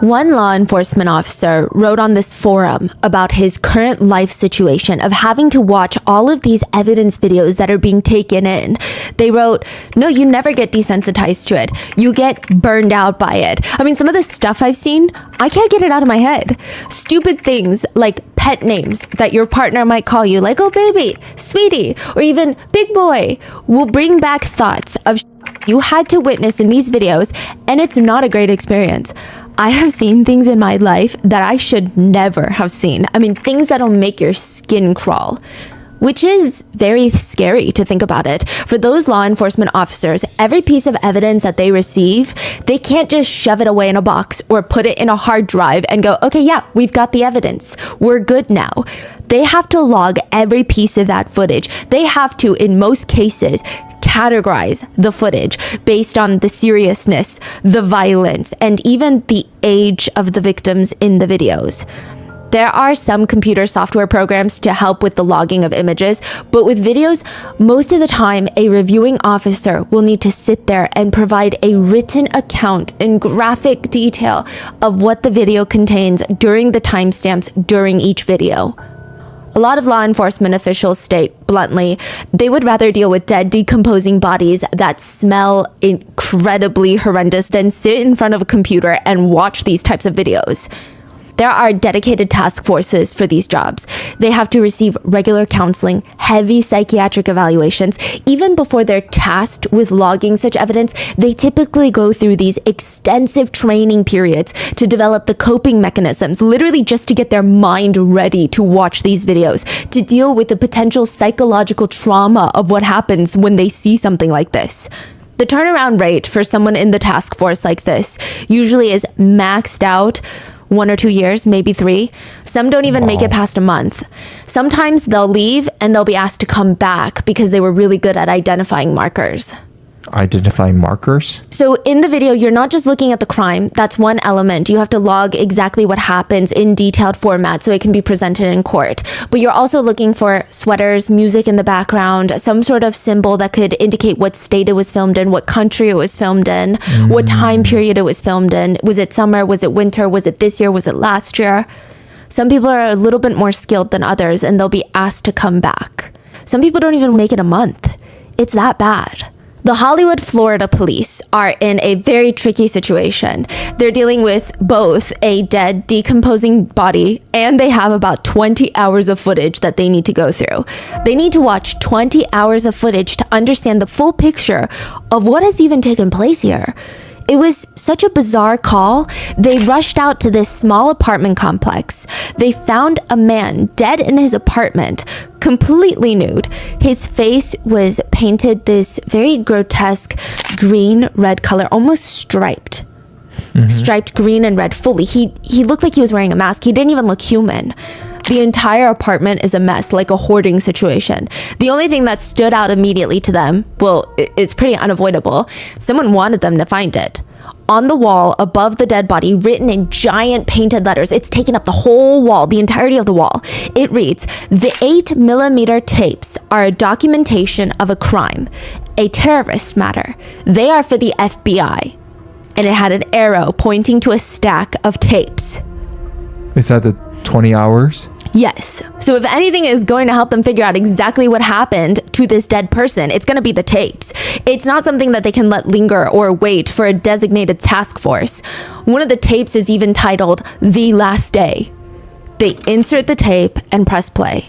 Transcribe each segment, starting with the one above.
One law enforcement officer wrote on this forum about his current life situation of having to watch all of these evidence videos that are being taken in. They wrote, "No, you never get desensitized to it. You get burned out by it." I mean, some of the stuff I've seen, I can't get it out of my head. Stupid things like pet names that your partner might call you, like, "Oh baby, sweetie," or even "big boy," will bring back thoughts of you had to witness in these videos, and it's not a great experience. I have seen things in my life that I should never have seen. I mean, things that'll make your skin crawl, which is very scary to think about it. For those law enforcement officers, every piece of evidence that they receive, they can't just shove it away in a box or put it in a hard drive and go, "Okay, yeah, we've got the evidence. We're good now." They have to log every piece of that footage. They have to, in most cases, categorize the footage based on the seriousness, the violence, and even the age of the victims in the videos. There are some computer software programs to help with the logging of images, but with videos, most of the time, a reviewing officer will need to sit there and provide a written account in graphic detail of what the video contains during the timestamps during each video. A lot of law enforcement officials state bluntly, they would rather deal with dead, decomposing bodies that smell incredibly horrendous than sit in front of a computer and watch these types of videos. There are dedicated task forces for these jobs. They have to receive regular counseling, heavy psychiatric evaluations. Even before they're tasked with logging such evidence, they typically go through these extensive training periods to develop the coping mechanisms, literally just to get their mind ready to watch these videos, to deal with the potential psychological trauma of what happens when they see something like this. The turnaround rate for someone in the task force like this usually is maxed out 1 or 2 years, maybe 3. Some don't even make it past a month. Sometimes they'll leave and they'll be asked to come back because they were really good at identifying markers. Identifying markers? So in the video, you're not just looking at the crime. That's one element. You have to log exactly what happens in detailed format so it can be presented in court. But you're also looking for sweaters, music in the background, some sort of symbol that could indicate what state it was filmed in, what country it was filmed in, what time period it was filmed in. Was it summer? Was it winter? Was it this year? Was it last year? Some people are a little bit more skilled than others and they'll be asked to come back. Some people don't even make it a month. It's that bad. The Hollywood, Florida police are in a very tricky situation. They're dealing with both a dead, decomposing body, and they have about 20 hours of footage that they need to go through. They need to watch 20 hours of footage to understand the full picture of what has even taken place here. It was such a bizarre call. They rushed out to this small apartment complex. They found a man dead in his apartment, completely nude. His face was painted this very grotesque green-red color, almost striped. Striped green and red fully. He looked like he was wearing a mask. He didn't even look human. The entire apartment is a mess, like a hoarding situation. The only thing that stood out immediately to them, well, it's pretty unavoidable. Someone wanted them to find it. On the wall above the dead body, written in giant painted letters, it's taken up the whole wall, the entirety of the wall. It reads, "The 8mm tapes are a documentation of a crime, a terrorist matter. They are for the FBI." And it had an arrow pointing to a stack of tapes. Is that the 20 hours? Yes. So if anything is going to help them figure out exactly what happened to this dead person, it's going to be the tapes. It's not something that they can let linger or wait for a designated task force. One of the tapes is even titled "The Last Day." They insert the tape and press play.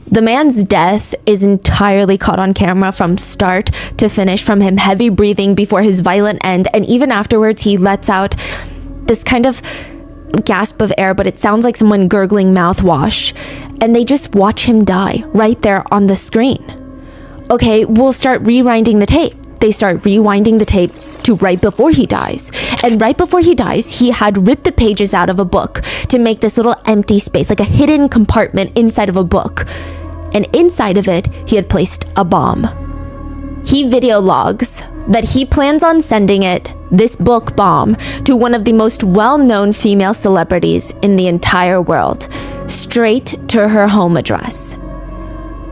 The man's death is entirely caught on camera from start to finish, from him heavy breathing before his violent end, and even afterwards he lets out this kind of gasp of air, but it sounds like someone gurgling mouthwash, and they just watch him die right there on the screen. Okay, we'll start rewinding the tape. They start rewinding the tape to right before he dies. And right before he dies, he had ripped the pages out of a book to make this little empty space, like a hidden compartment inside of a book. And inside of it, he had placed a bomb. He video logs that he plans on sending this book bomb, to one of the most well-known female celebrities in the entire world, straight to her home address.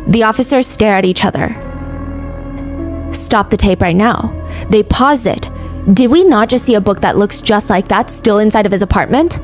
The officers stare at each other. Stop the tape right now. They pause it. Did we not just see a book that looks just like that still inside of his apartment?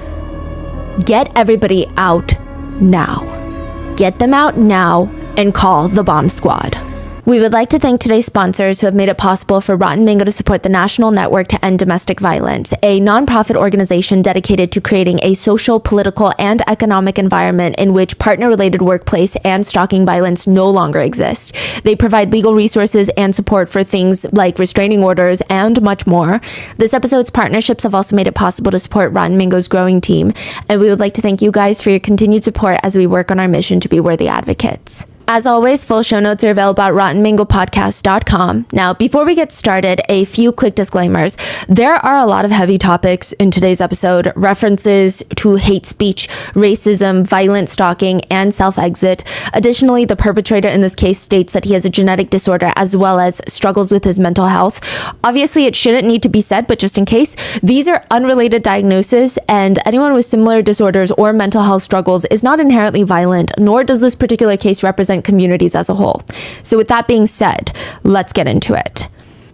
Get everybody out now. Get them out now and call the bomb squad. We would like to thank today's sponsors who have made it possible for Rotten Mango to support the National Network to End Domestic Violence, a nonprofit organization dedicated to creating a social, political, and economic environment in which partner-related workplace and stalking violence no longer exist. They provide legal resources and support for things like restraining orders and much more. This episode's partnerships have also made it possible to support Rotten Mango's growing team, and we would like to thank you guys for your continued support as we work on our mission to be worthy advocates. As always, full show notes are available at rottenmangopodcast.com. Now, before we get started, a few quick disclaimers. There are a lot of heavy topics in today's episode, references to hate speech, racism, violent stalking, and self-exit. Additionally, the perpetrator in this case states that he has a genetic disorder as well as struggles with his mental health. Obviously, it shouldn't need to be said, but just in case, these are unrelated diagnoses, and anyone with similar disorders or mental health struggles is not inherently violent, nor does this particular case represent communities as a whole. So with that being said, let's get into it.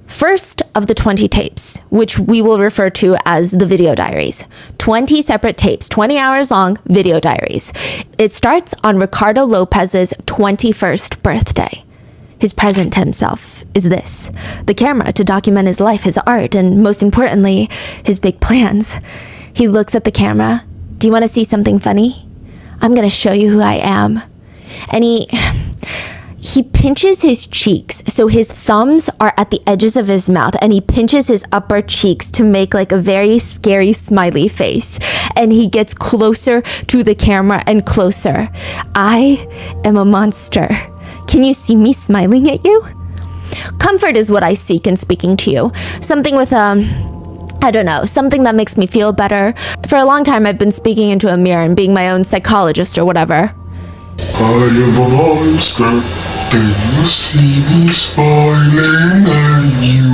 First of the 20 tapes, which we will refer to as the video diaries. 20 separate tapes, 20 hours long video diaries. It starts on Ricardo Lopez's 21st birthday. His present to himself is this: the camera to document his life, his art, and most importantly, his big plans. He looks at the camera. Do you want to see something funny? I'm going to show you who I am. And he pinches his cheeks, so his thumbs are at the edges of his mouth, and he pinches his upper cheeks to make like a very scary smiley face, and he gets closer to the camera and closer. I am a monster. Can you see me smiling at you? Comfort is what I seek in speaking to you. Something with I don't know, something that makes me feel better. For a long time I've been speaking into a mirror and being my own psychologist or whatever. I am a monster. Can you see me smiling at you?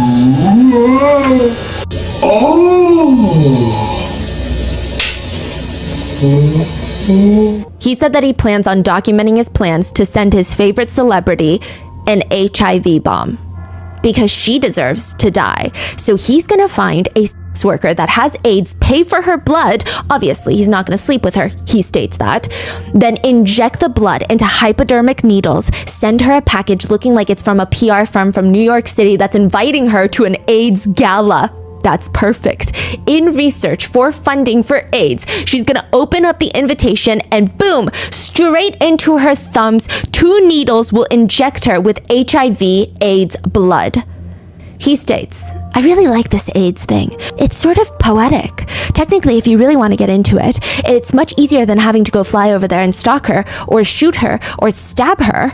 He said that he plans on documenting his plans to send his favorite celebrity an HIV bomb, because she deserves to die. So he's gonna find a sex worker that has AIDS, pay for her blood. Obviously, he's not gonna sleep with her. He states that. Then inject the blood into hypodermic needles, send her a package looking like it's from a PR firm from New York City that's inviting her to an AIDS gala. That's perfect. In research for funding for AIDS, she's gonna open up the invitation and boom, straight into her thumbs, 2 needles will inject her with HIV AIDS blood. He states, I really like this AIDS thing. It's sort of poetic. Technically, if you really want to get into it, it's much easier than having to go fly over there and stalk her or shoot her or stab her.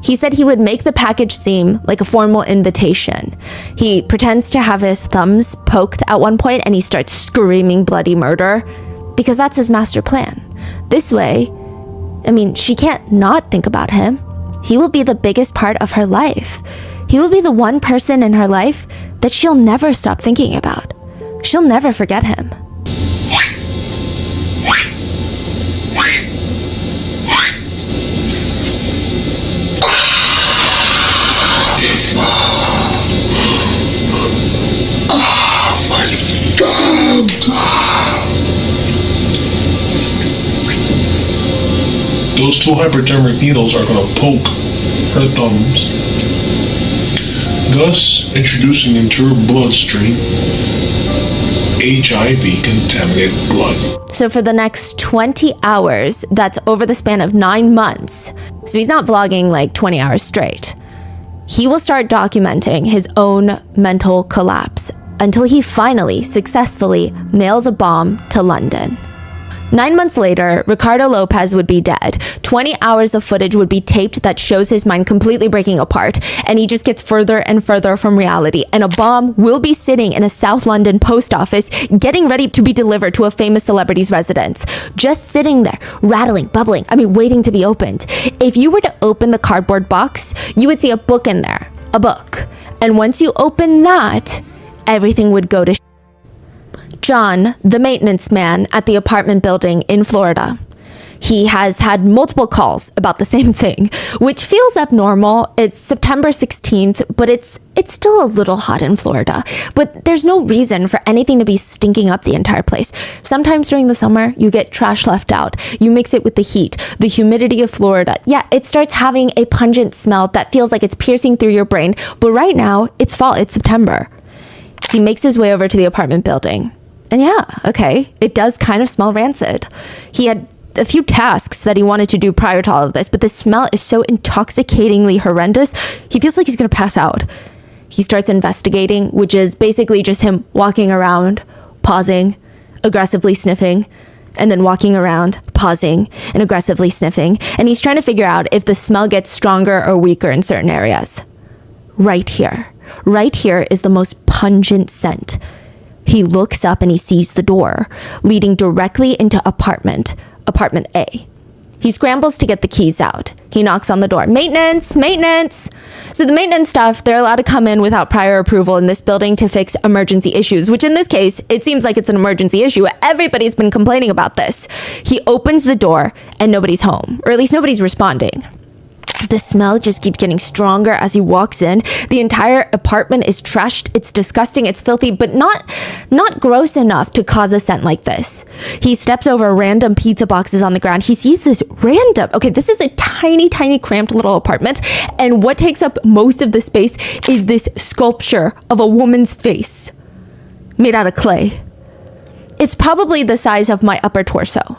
He said he would make the package seem like a formal invitation. He pretends to have his thumbs poked at one point and he starts screaming bloody murder because that's his master plan. This way, she can't not think about him. He will be the biggest part of her life. He will be the one person in her life that she'll never stop thinking about. She'll never forget him. Those 2 hypodermic needles are going to poke her thumbs, thus introducing into her bloodstream HIV contaminated blood. So for the next 20 hours, that's over the span of 9 months, so he's not vlogging like 20 hours straight, he will start documenting his own mental collapse until he finally successfully mails a bomb to London. 9 months later, Ricardo Lopez would be dead. 20 hours of footage would be taped that shows his mind completely breaking apart, and he just gets further and further from reality. And a bomb will be sitting in a South London post office, getting ready to be delivered to a famous celebrity's residence. Just sitting there, rattling, bubbling, waiting to be opened. If you were to open the cardboard box, you would see a book in there, a book. And once you open that, everything would go to John, the maintenance man at the apartment building in Florida. He has had multiple calls about the same thing, which feels abnormal. It's September 16th, but it's still a little hot in Florida. But there's no reason for anything to be stinking up the entire place. Sometimes during the summer, you get trash left out. You mix it with the heat, the humidity of Florida. Yeah, it starts having a pungent smell that feels like it's piercing through your brain. But right now, it's fall, it's September. He makes his way over to the apartment building. And yeah, okay, it does kind of smell rancid. He had a few tasks that he wanted to do prior to all of this, but the smell is so intoxicatingly horrendous, he feels like he's gonna pass out. He starts investigating, which is basically just him walking around, pausing, aggressively sniffing, and then walking around, pausing, and aggressively sniffing. And he's trying to figure out if the smell gets stronger or weaker in certain areas. Right here is the most pungent scent. He looks up and he sees the door leading directly into apartment A. He scrambles to get the keys out. He knocks on the door. Maintenance. So the maintenance staff, they're allowed to come in without prior approval in this building to fix emergency issues, which in this case, it seems like it's an emergency issue. Everybody's been complaining about this. He opens the door and nobody's home, or at least nobody's responding. The smell just keeps getting stronger as he walks in. The entire apartment is trashed. It's disgusting. It's filthy, but not gross enough to cause a scent like this. He steps over random pizza boxes on the ground. He sees this this is a tiny, tiny cramped little apartment. And what takes up most of the space is this sculpture of a woman's face made out of clay. It's probably the size of my upper torso.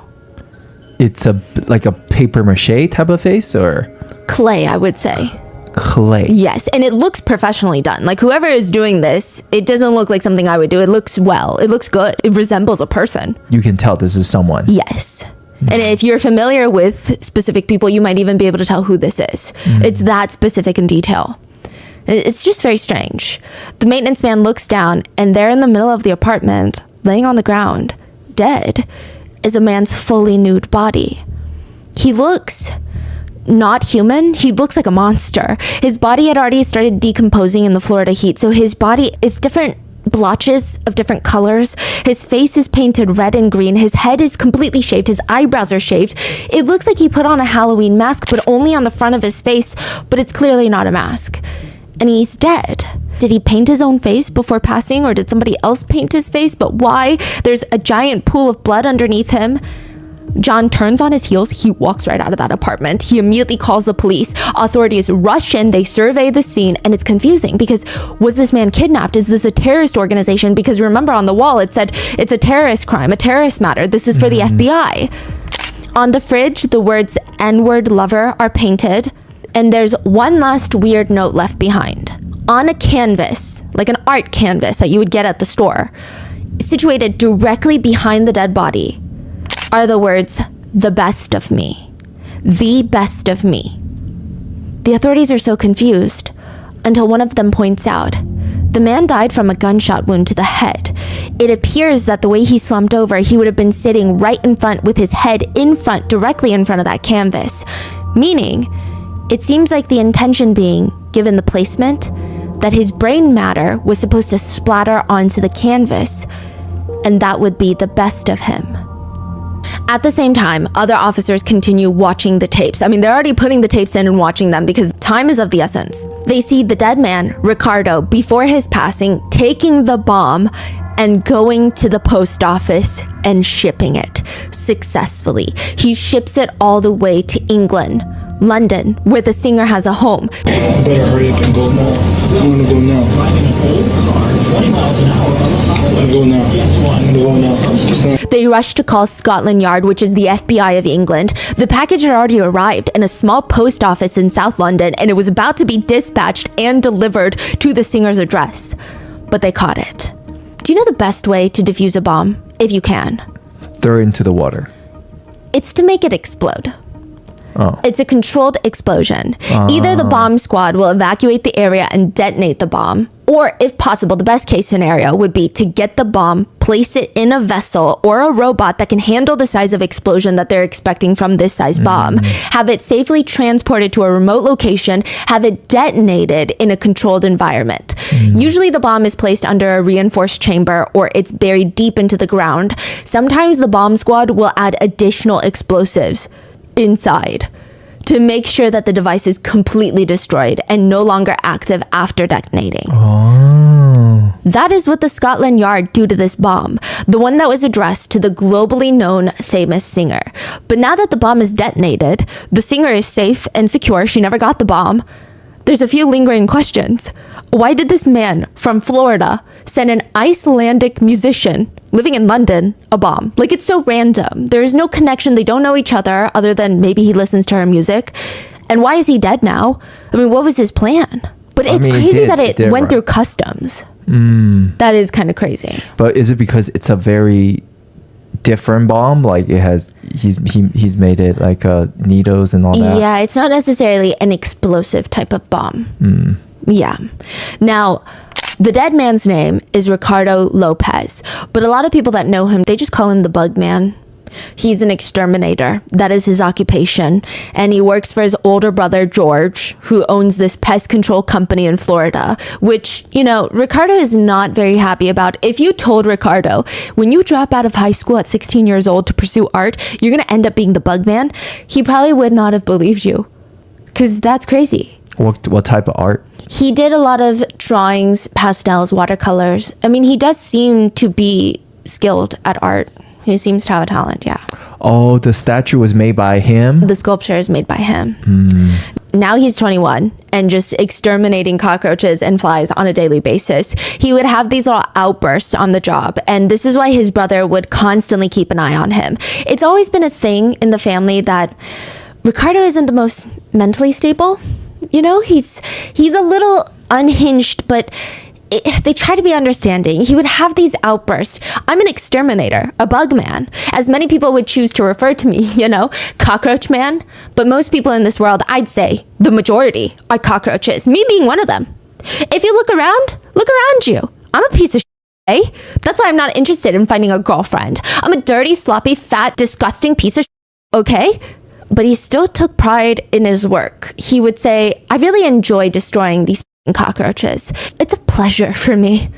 It's like a paper mache type of face, or? Clay, I would say. Clay. Yes, and it looks professionally done. Like whoever is doing this, it doesn't look like something I would do. It looks well. It looks good. It resembles a person. You can tell this is someone. Yes. And if you're familiar with specific people, you might even be able to tell who this is. It's that specific in detail. It's just very strange. The maintenance man looks down, and there in the middle of the apartment, laying on the ground, dead, is a man's fully nude body. He looks not human. He looks like a monster. His body had already started decomposing in the Florida heat, so his body is different blotches of different colors. His face is painted red and green. His head is completely shaved. His eyebrows are shaved. It looks like he put on a Halloween mask, but only on the front of his face, but it's clearly not a mask. And he's dead. Did he paint his own face before passing, or did somebody else paint his face? But why? There's a giant pool of blood underneath him. John turns on his heels. He walks right out of that apartment. He immediately calls the police. Authorities rush in. They survey the scene, and it's confusing because was this man kidnapped? Is this a terrorist organization? Because remember on the wall it said it's a terrorist crime, a terrorist matter. This is for the FBI. On the fridge, the words N-word lover are painted, and there's one last weird note left behind. On a canvas, like an art canvas that you would get at the store, situated directly behind the dead body, are the words, the best of me. The best of me. The authorities are so confused until one of them points out, the man died from a gunshot wound to the head. It appears that the way he slumped over, he would have been sitting right in front with his head in front, directly in front of that canvas. Meaning, it seems like the intention being, given the placement, that his brain matter was supposed to splatter onto the canvas, and that would be the best of him. At the same time, other officers continue watching the tapes. I mean, they're already putting the tapes in and watching them because time is of the essence. They see the dead man, Ricardo, before his passing, taking the bomb and going to the post office and shipping it successfully. He ships it all the way to England, London, where the singer has a home. I better hurry up and go now. I want to go now. Driving an old car, 20 miles an hour. I want to go now. I want to go now. They rush to call Scotland Yard, which is the FBI of England. The package had already arrived in a small post office in South London, and it was about to be dispatched and delivered to the singer's address. But they caught it. Do you know the best way to defuse a bomb, if you can? Throw it into the water. It's to make it explode. Oh. It's a controlled explosion. Either the bomb squad will evacuate the area and detonate the bomb, Or if possible, the best case scenario would be to get the bomb, place it in a vessel or a robot that can handle the size of explosion that they're expecting from this size bomb, have it safely transported to a remote location, have it detonated in a controlled environment. Usually the bomb is placed under a reinforced chamber or it's buried deep into the ground. Sometimes the bomb squad will add additional explosives inside to make sure that the device is completely destroyed and no longer active after detonating. That is what the Scotland Yard do to this bomb, the one that was addressed to the globally known famous singer. But now that the bomb is detonated, the singer is safe and secure, she never got the bomb. There's a few lingering questions. Why did this man from Florida send an Icelandic musician living in London a bomb? Like, it's so random. There is no connection. They don't know each other other than maybe he listens to her music. And why is he dead now? I mean, what was his plan? But it's crazy that it went through customs. That is kind of crazy. But is it because it's a very different bomb? Like he's made it like needles and all that? Yeah, it's not necessarily an explosive type of bomb. Yeah. Now, the dead man's name is Ricardo Lopez, but a lot of people that know him, they just call him the Bug Man. He's an exterminator. That is his occupation. And he works for his older brother, George, who owns this pest control company in Florida, which, you know, Ricardo is not very happy about. If you told Ricardo, when you drop out of high school at 16 years old to pursue art, you're going to end up being the Bug Man, he probably would not have believed you. Because that's crazy. What type of art? He did a lot of drawings, pastels, watercolors. I mean, he does seem to be skilled at art. He seems to have a talent, yeah. Oh, the statue was made by him? The sculpture is made by him. Now he's 21 and just exterminating cockroaches and flies on a daily basis. He would have these little outbursts on the job, and this is why his brother would constantly keep an eye on him. It's always been a thing in the family that Ricardo isn't the most mentally stable. You know, he's a little unhinged, but they try to be understanding. He would have these outbursts. I'm an exterminator, a bug man, as many people would choose to refer to me, you know, cockroach man. But most people in this world, I'd say the majority are cockroaches, me being one of them. If you look around you. I'm a piece of shit, eh? That's why I'm not interested in finding a girlfriend. I'm a dirty, sloppy, fat, disgusting piece of shit, okay? But he still took pride in his work. He would say, I really enjoy destroying these cockroaches. It's a pleasure for me.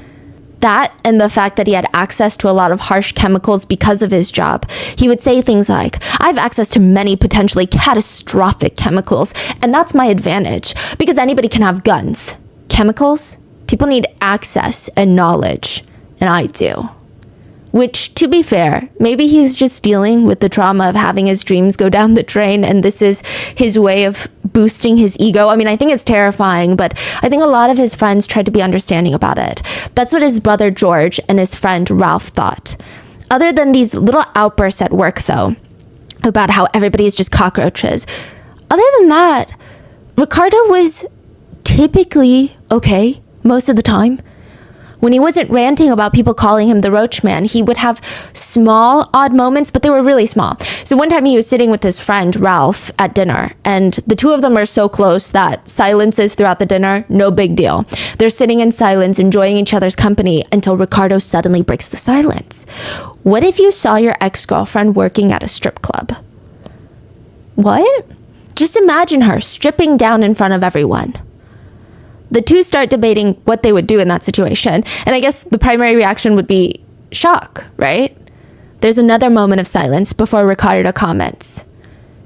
That and the fact that he had access to a lot of harsh chemicals because of his job. He would say things like, I have access to many potentially catastrophic chemicals, and that's my advantage because anybody can have guns. Chemicals? People need access and knowledge, and I do. Which, to be fair, maybe he's just dealing with the trauma of having his dreams go down the drain, and this is his way of boosting his ego. I mean, I think it's terrifying, but I think a lot of his friends tried to be understanding about it. That's what his brother George and his friend Ralph thought. Other than these little outbursts at work, though, about how everybody is just cockroaches, other than that, Ricardo was typically okay most of the time. When he wasn't ranting about people calling him the Roach Man, he would have small, odd moments, but they were really small. So one time he was sitting with his friend, Ralph, at dinner, and the two of them are so close that silences throughout the dinner, no big deal. They're sitting in silence, enjoying each other's company, until Ricardo suddenly breaks the silence. What if you saw your ex-girlfriend working at a strip club? What? Just imagine her stripping down in front of everyone. The two start debating what they would do in that situation. And I guess the primary reaction would be shock, right? There's another moment of silence before Ricardo comments.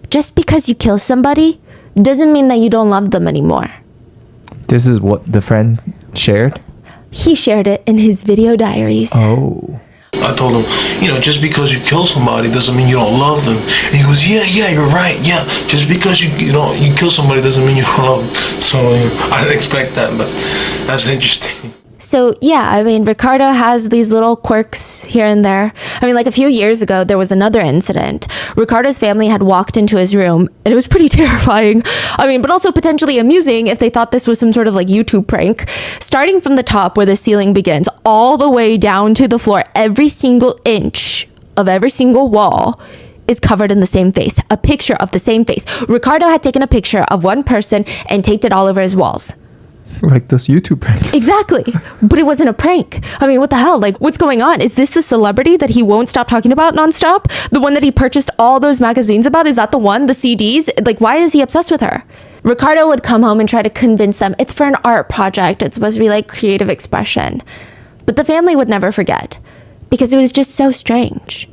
Just because you kill somebody doesn't mean that you don't love them anymore. This is what the friend shared? He shared it in his video diaries. Oh. I told him, just because you kill somebody doesn't mean you don't love them. And he goes, yeah, you're right. Yeah, just because you kill somebody doesn't mean you don't love them. So I didn't expect that, but that's interesting. So yeah, I mean, Ricardo has these little quirks here and there. I mean, like a few years ago, there was another incident. Ricardo's family had walked into his room, and it was pretty terrifying. I mean, but also potentially amusing if they thought this was some sort of like YouTube prank. Starting from the top where the ceiling begins, all the way down to the floor, every single inch of every single wall is covered in the same face, a picture of the same face. Ricardo had taken a picture of one person and taped it all over his walls. Like those YouTube pranks. Exactly. But it wasn't a prank. I mean, what the hell? Like, what's going on? Is this the celebrity that he won't stop talking about nonstop? The one that he purchased all those magazines about? Is that the one? The CDs? Like, why is he obsessed with her? Ricardo would come home and try to convince them it's for an art project. It's supposed to be like creative expression. But the family would never forget because it was just so strange.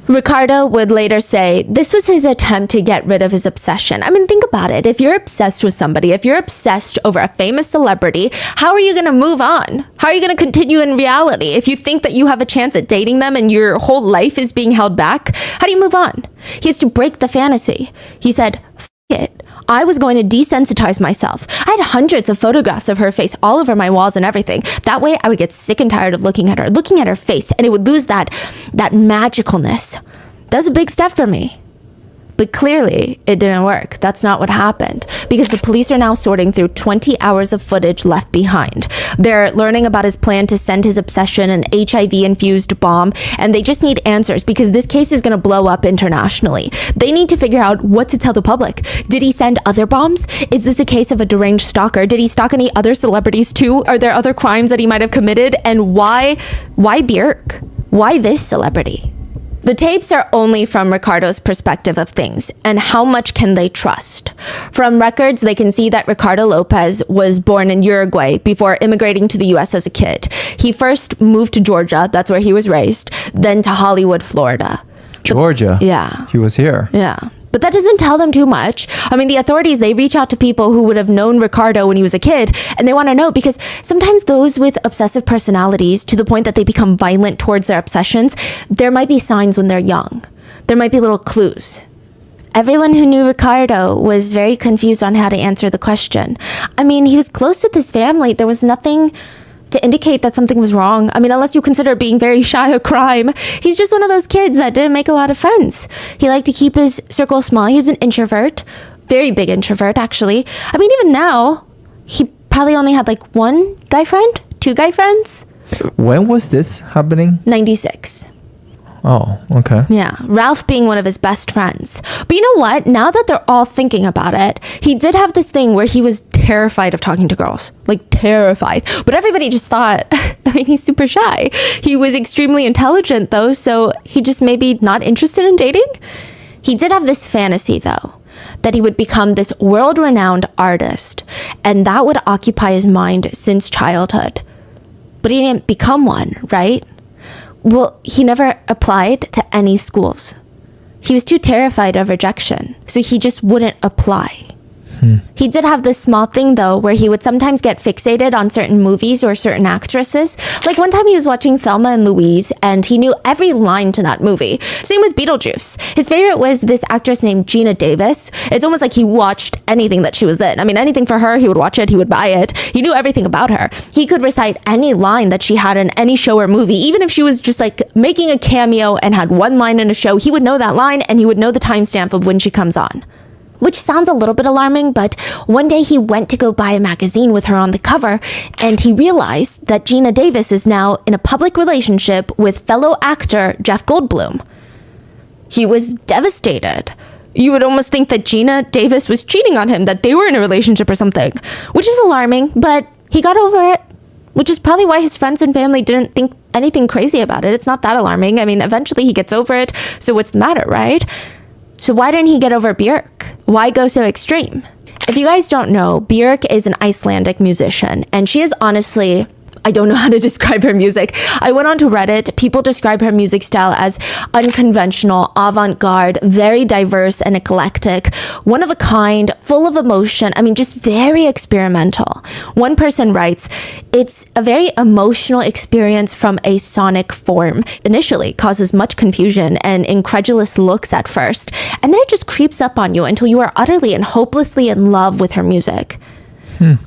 Ricardo would later say this was his attempt to get rid of his obsession. I mean, think about it. If you're obsessed with somebody, if you're obsessed over a famous celebrity, how are you going to move on? How are you going to continue in reality? If you think that you have a chance at dating them and your whole life is being held back, how do you move on? He has to break the fantasy. He said, F it. I was going to desensitize myself. I had hundreds of photographs of her face all over my walls and everything. That way I would get sick and tired of looking at her face, and it would lose that magicalness. That was a big step for me. But clearly, it didn't work. That's not what happened. Because the police are now sorting through 20 hours of footage left behind. They're learning about his plan to send his obsession an HIV-infused bomb, and they just need answers because this case is going to blow up internationally. They need to figure out what to tell the public. Did he send other bombs? Is this a case of a deranged stalker? Did he stalk any other celebrities too? Are there other crimes that he might have committed? And why Björk? Why this celebrity? The tapes are only from Ricardo's perspective of things, and how much can they trust? From records, they can see that Ricardo Lopez was born in Uruguay before immigrating to the US as a kid. He first moved to Georgia, that's where he was raised, then to Hollywood, Florida. Georgia? Yeah. He was here. Yeah. But that doesn't tell them too much. I mean, the authorities, they reach out to people who would have known Ricardo when he was a kid, and they want to know because sometimes those with obsessive personalities, to the point that they become violent towards their obsessions, there might be signs when they're young. There might be little clues. Everyone who knew Ricardo was very confused on how to answer the question. I mean, he was close with his family. There was nothing to indicate that something was wrong. I mean, unless you consider being very shy a crime. He's just one of those kids that didn't make a lot of friends. He liked to keep his circle small. He was an introvert, very big introvert, actually. I mean, even now, he probably only had like one guy friend, two guy friends. When was this happening? 96. Oh, okay. Yeah, Ralph being one of his best friends. But you know what? Now that they're all thinking about it, he did have this thing where he was terrified of talking to girls. Like, terrified. But everybody just thought, I mean, he's super shy. He was extremely intelligent, though, so he just maybe not interested in dating? He did have this fantasy, though, that he would become this world-renowned artist, and that would occupy his mind since childhood. But he didn't become one, right? Well, he never applied to any schools. He was too terrified of rejection, so he just wouldn't apply. He did have this small thing, though, where he would sometimes get fixated on certain movies or certain actresses. Like one time he was watching Thelma and Louise, and he knew every line to that movie. Same with Beetlejuice. His favorite was this actress named Gina Davis. It's almost like he watched anything that she was in. I mean, anything for her, he would watch it, he would buy it. He knew everything about her. He could recite any line that she had in any show or movie. Even if she was just like making a cameo and had one line in a show, he would know that line and he would know the timestamp of when she comes on. Which sounds a little bit alarming, but one day he went to go buy a magazine with her on the cover, and he realized that Gina Davis is now in a public relationship with fellow actor Jeff Goldblum. He was devastated. You would almost think that Gina Davis was cheating on him, that they were in a relationship or something, which is alarming, but he got over it, which is probably why his friends and family didn't think anything crazy about it. It's not that alarming. I mean, eventually he gets over it, so what's the matter, right? So why didn't he get over Björk? Why go so extreme? If you guys don't know, Björk is an Icelandic musician, and she is honestly, I don't know how to describe her music. I went onto Reddit. People describe her music style as unconventional, avant-garde, very diverse and eclectic, one of a kind, full of emotion. I mean, just very experimental. One person writes, it's a very emotional experience from a sonic form. Initially, causes much confusion and incredulous looks at first, and then it just creeps up on you until you are utterly and hopelessly in love with her music.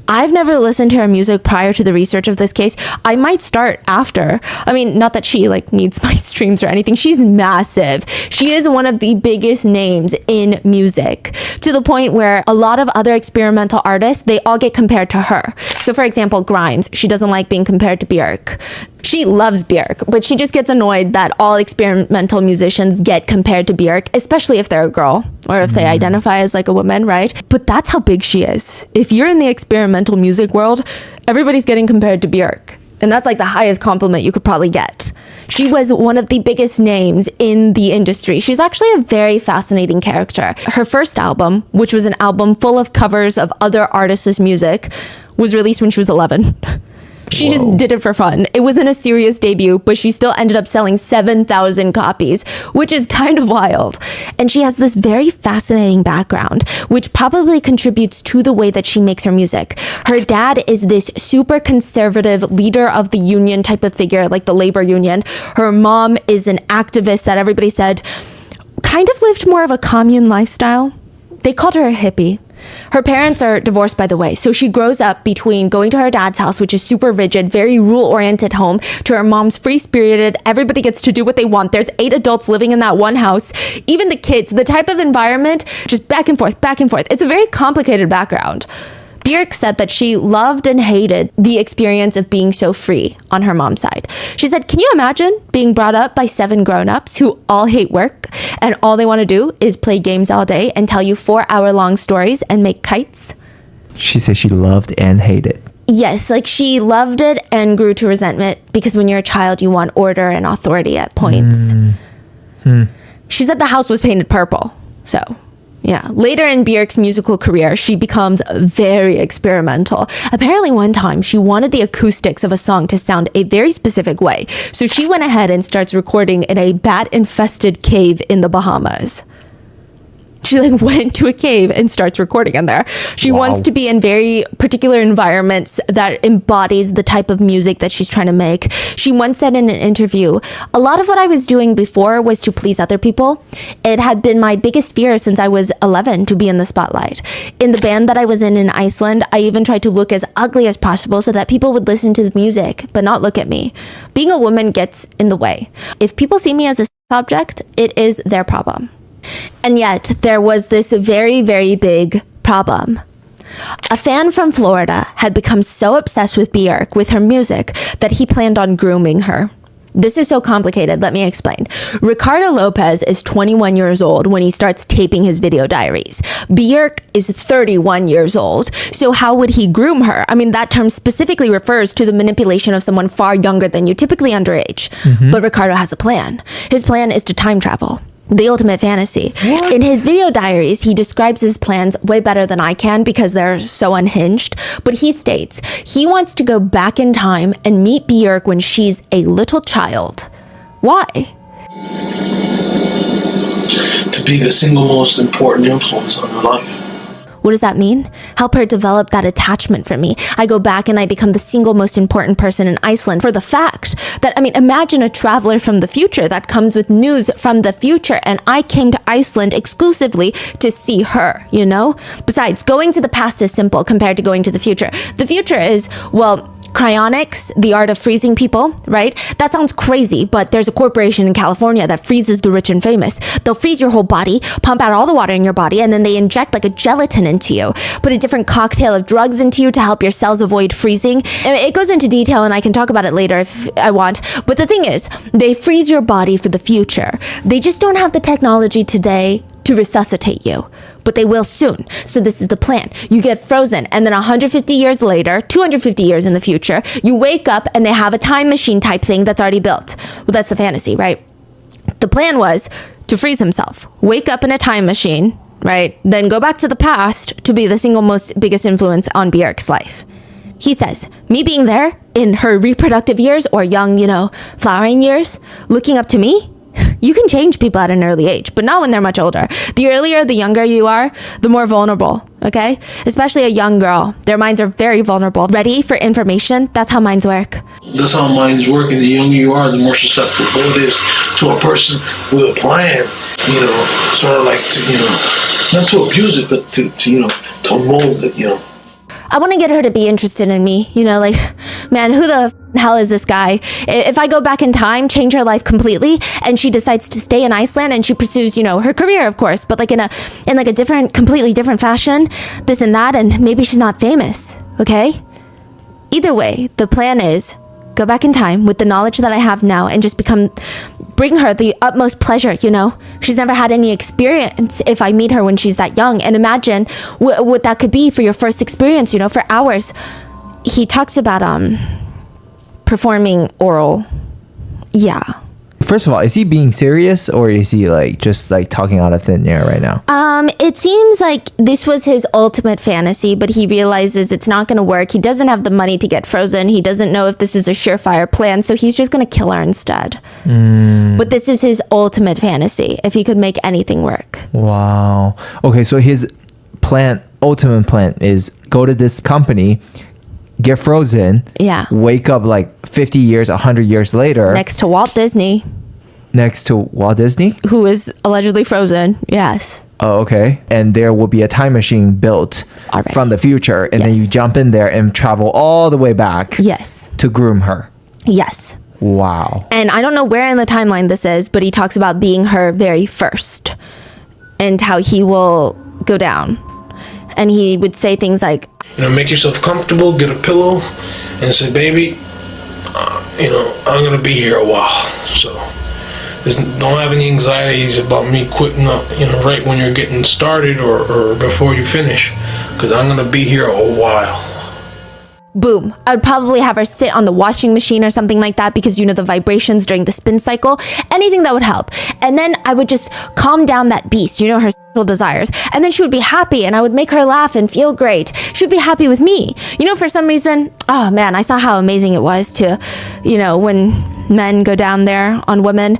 I've never listened to her music prior to the research of this case. I might start after. I mean, not that she like needs my streams or anything. She's massive. She is one of the biggest names in music, to the point where a lot of other experimental artists, they all get compared to her. So for example, Grimes, she doesn't like being compared to Björk. She loves Björk, but she just gets annoyed that all experimental musicians get compared to Björk, especially if they're a girl or if they identify as like a woman, right? But that's how big she is. If you're in the experimental music world, everybody's getting compared to Björk. And that's like the highest compliment you could probably get. She was one of the biggest names in the industry. She's actually a very fascinating character. Her first album, which was an album full of covers of other artists' music, was released when she was 11. She just did it for fun. It wasn't a serious debut, but she still ended up selling 7,000 copies, which is kind of wild. And she has this very fascinating background, which probably contributes to the way that she makes her music. Her dad is this super conservative leader of the union type of figure, like the labor union. Her mom is an activist that everybody said kind of lived more of a commune lifestyle. They called her a hippie. Her parents are divorced, by the way, so she grows up between going to her dad's house, which is super rigid, very rule-oriented home, to her mom's free-spirited, everybody gets to do what they want. There's 8 adults living in that one house. Even the kids, the type of environment, just back and forth, back and forth. It's a very complicated background. Björk said that she loved and hated the experience of being so free on her mom's side. She said, can you imagine being brought up by 7 grown-ups who all hate work and all they want to do is play games all day and tell you 4-hour-long stories and make kites? She said she loved and hated. Yes, like she loved it and grew to resentment because when you're a child, you want order and authority at points. She said the house was painted purple, so... yeah. Later in Björk's musical career, she becomes very experimental. Apparently one time she wanted the acoustics of a song to sound a very specific way. So she went ahead and starts recording in a bat-infested cave in the Bahamas. She like went to a cave and starts recording in there. She wants to be in very particular environments that embodies the type of music that she's trying to make. She once said in an interview, a lot of what I was doing before was to please other people. It had been my biggest fear since I was 11 to be in the spotlight. In the band that I was in Iceland, I even tried to look as ugly as possible so that people would listen to the music, but not look at me. Being a woman gets in the way. If people see me as a object, it is their problem. And yet, there was this very, very big problem. A fan from Florida had become so obsessed with Björk, with her music, that he planned on grooming her. This is so complicated, let me explain. Ricardo Lopez is 21 years old when he starts taping his video diaries. Björk is 31 years old, so how would he groom her? I mean, that term specifically refers to the manipulation of someone far younger than you, typically underage. But Ricardo has a plan. His plan is to time travel. The ultimate fantasy. What? In his video diaries, he describes his plans way better than I can because they're so unhinged. But he states he wants to go back in time and meet Björk when she's a little child. Why? To be the single most important influence on her life. What does that mean? Help her develop that attachment for me. I go back and I become the single most important person in Iceland for the fact that, imagine a traveler from the future that comes with news from the future, and I came to Iceland exclusively to see her, you know? Besides, going to the past is simple compared to going to the future. The future is, well, cryonics, the art of freezing people, right? That sounds crazy, but there's a corporation in California that freezes the rich and famous. They'll freeze your whole body, pump out all the water in your body, and then they inject like a gelatin into you, put a different cocktail of drugs into you to help your cells avoid freezing. It goes into detail and I can talk about it later if I want. But the thing is, they freeze your body for the future. They just don't have the technology today to resuscitate you, but they will soon. So this is the plan. You get frozen, and then 150 years later, 250 years in the future, you wake up and they have a time machine type thing that's already built. Well, that's the fantasy, right? The plan was to freeze himself, wake up in a time machine, right? Then go back to the past to be the single most biggest influence on Björk's life. He says, me being there in her reproductive years or young, flowering years, looking up to me, you can change people at an early age, but not when they're much older. The earlier, the younger you are, the more vulnerable, okay? Especially a young girl. Their minds are very vulnerable. Ready for information? That's how minds work. That's how minds work, and the younger you are, the more susceptible it is to a person with a plan, sort of like to, not to abuse it, but to mold it, I want to get her to be interested in me, man, who the hell is this guy? If I go back in time, change her life completely, and she decides to stay in Iceland and she pursues, her career, of course, but in a different, completely different fashion, this and that, and maybe she's not famous, okay? Either way, the plan is go back in time with the knowledge that I have now and just bring her the utmost pleasure, you know? She's never had any experience if I meet her when she's that young. And imagine what that could be for your first experience, you know, for hours. He talks about performing oral. Yeah. First of all, is he being serious or is he like just like talking out of thin air right now? It seems like this was his ultimate fantasy, but he realizes it's not going to work. He doesn't have the money to get frozen. He doesn't know if this is a surefire plan, so he's just going to kill her instead. But this is his ultimate fantasy, if he could make anything work. Wow. Okay, so his ultimate plan is go to this company, get frozen, wake up like 50 years, 100 years later. Next to Walt Disney. Next to Walt Disney? Who is allegedly frozen, yes. Oh, okay. And there will be a time machine built from the future. And then you jump in there and travel all the way back. Yes. To groom her. Yes. Wow. And I don't know where in the timeline this is, but he talks about being her very first and how he will go down. And he would say things like, you know, make yourself comfortable, get a pillow, and say, baby, you know, I'm going to be here a while. So don't have any anxieties about me quitting up, you know, right when you're getting started or before you finish, because I'm going to be here a while. Boom. I would probably have her sit on the washing machine or something like that because, you know, the vibrations during the spin cycle, anything that would help. And then I would just calm down that beast, you know, her sexual desires. And then she would be happy and I would make her laugh and feel great. She would be happy with me. You know, for some reason, oh man, I saw how amazing it was to, you know, when men go down there on women.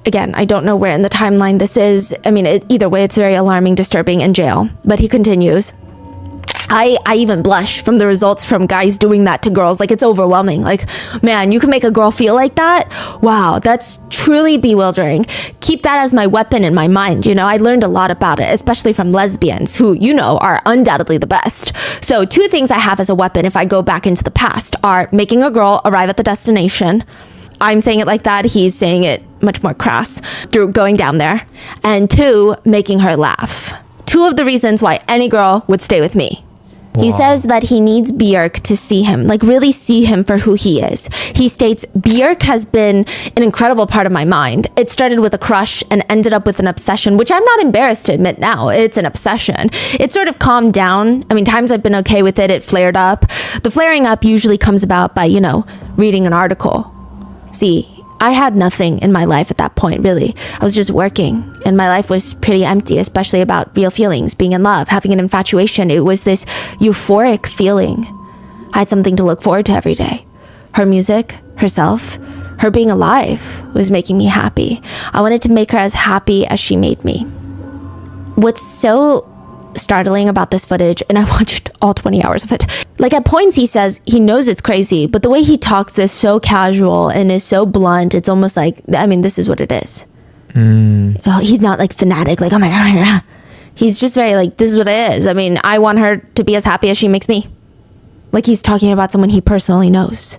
Again, I don't know where in the timeline this is. I mean, either way, it's very alarming, disturbing, and jail. But he continues. I even blush from the results from guys doing that to girls. Like, it's overwhelming. Like, man, you can make a girl feel like that? Wow, that's truly bewildering. Keep that as my weapon in my mind, you know? I learned a lot about it, especially from lesbians who, you know, are undoubtedly the best. So 2 things I have as a weapon if I go back into the past are making a girl arrive at the destination. I'm saying it like that. He's saying it much more crass through going down there. And 2, making her laugh. 2 of the reasons why any girl would stay with me. He says that he needs Björk to see him, like really see him for who he is. He states, Björk has been an incredible part of my mind. It started with a crush and ended up with an obsession, which I'm not embarrassed to admit now. It's an obsession. It sort of calmed down. I mean, times I've been okay with it. It flared up. The flaring up usually comes about by, you know, reading an article. See, I had nothing in my life at that point, really. I was just working, and my life was pretty empty, especially about real feelings, being in love, having an infatuation. It was this euphoric feeling. I had something to look forward to every day. Her music, herself, her being alive was making me happy. I wanted to make her as happy as she made me. What's so startling about this footage, and I watched all 20 hours of it. Like, at points he says he knows it's crazy, but the way he talks is so casual and is so blunt. It's almost like, I mean, this is what it is. Oh, he's not like fanatic, like, oh my God. He's just very like, this is what it is. I mean, I want her to be as happy as she makes me. Like, he's talking about someone he personally knows.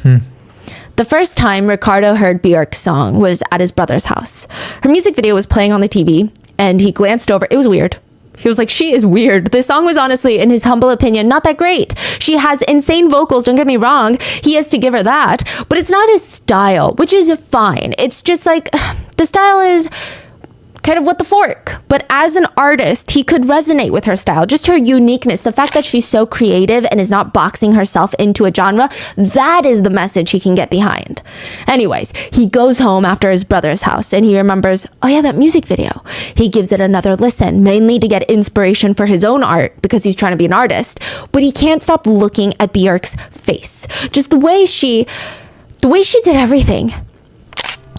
The first time Ricardo heard Björk's song was at his brother's house. Her music video was playing on the TV and he glanced over. It was weird. He was like, she is weird. This song was honestly, in his humble opinion, not that great. She has insane vocals, don't get me wrong. He has to give her that. But it's not his style, which is fine. It's just like, the style is kind of what the fork. But as an artist, he could resonate with her style. Just her uniqueness. The fact that she's so creative and is not boxing herself into a genre. That is the message he can get behind. Anyways, he goes home after his brother's house and he remembers, oh yeah, that music video. He gives it another listen, mainly to get inspiration for his own art because he's trying to be an artist. But he can't stop looking at Björk's face. Just the way she did everything.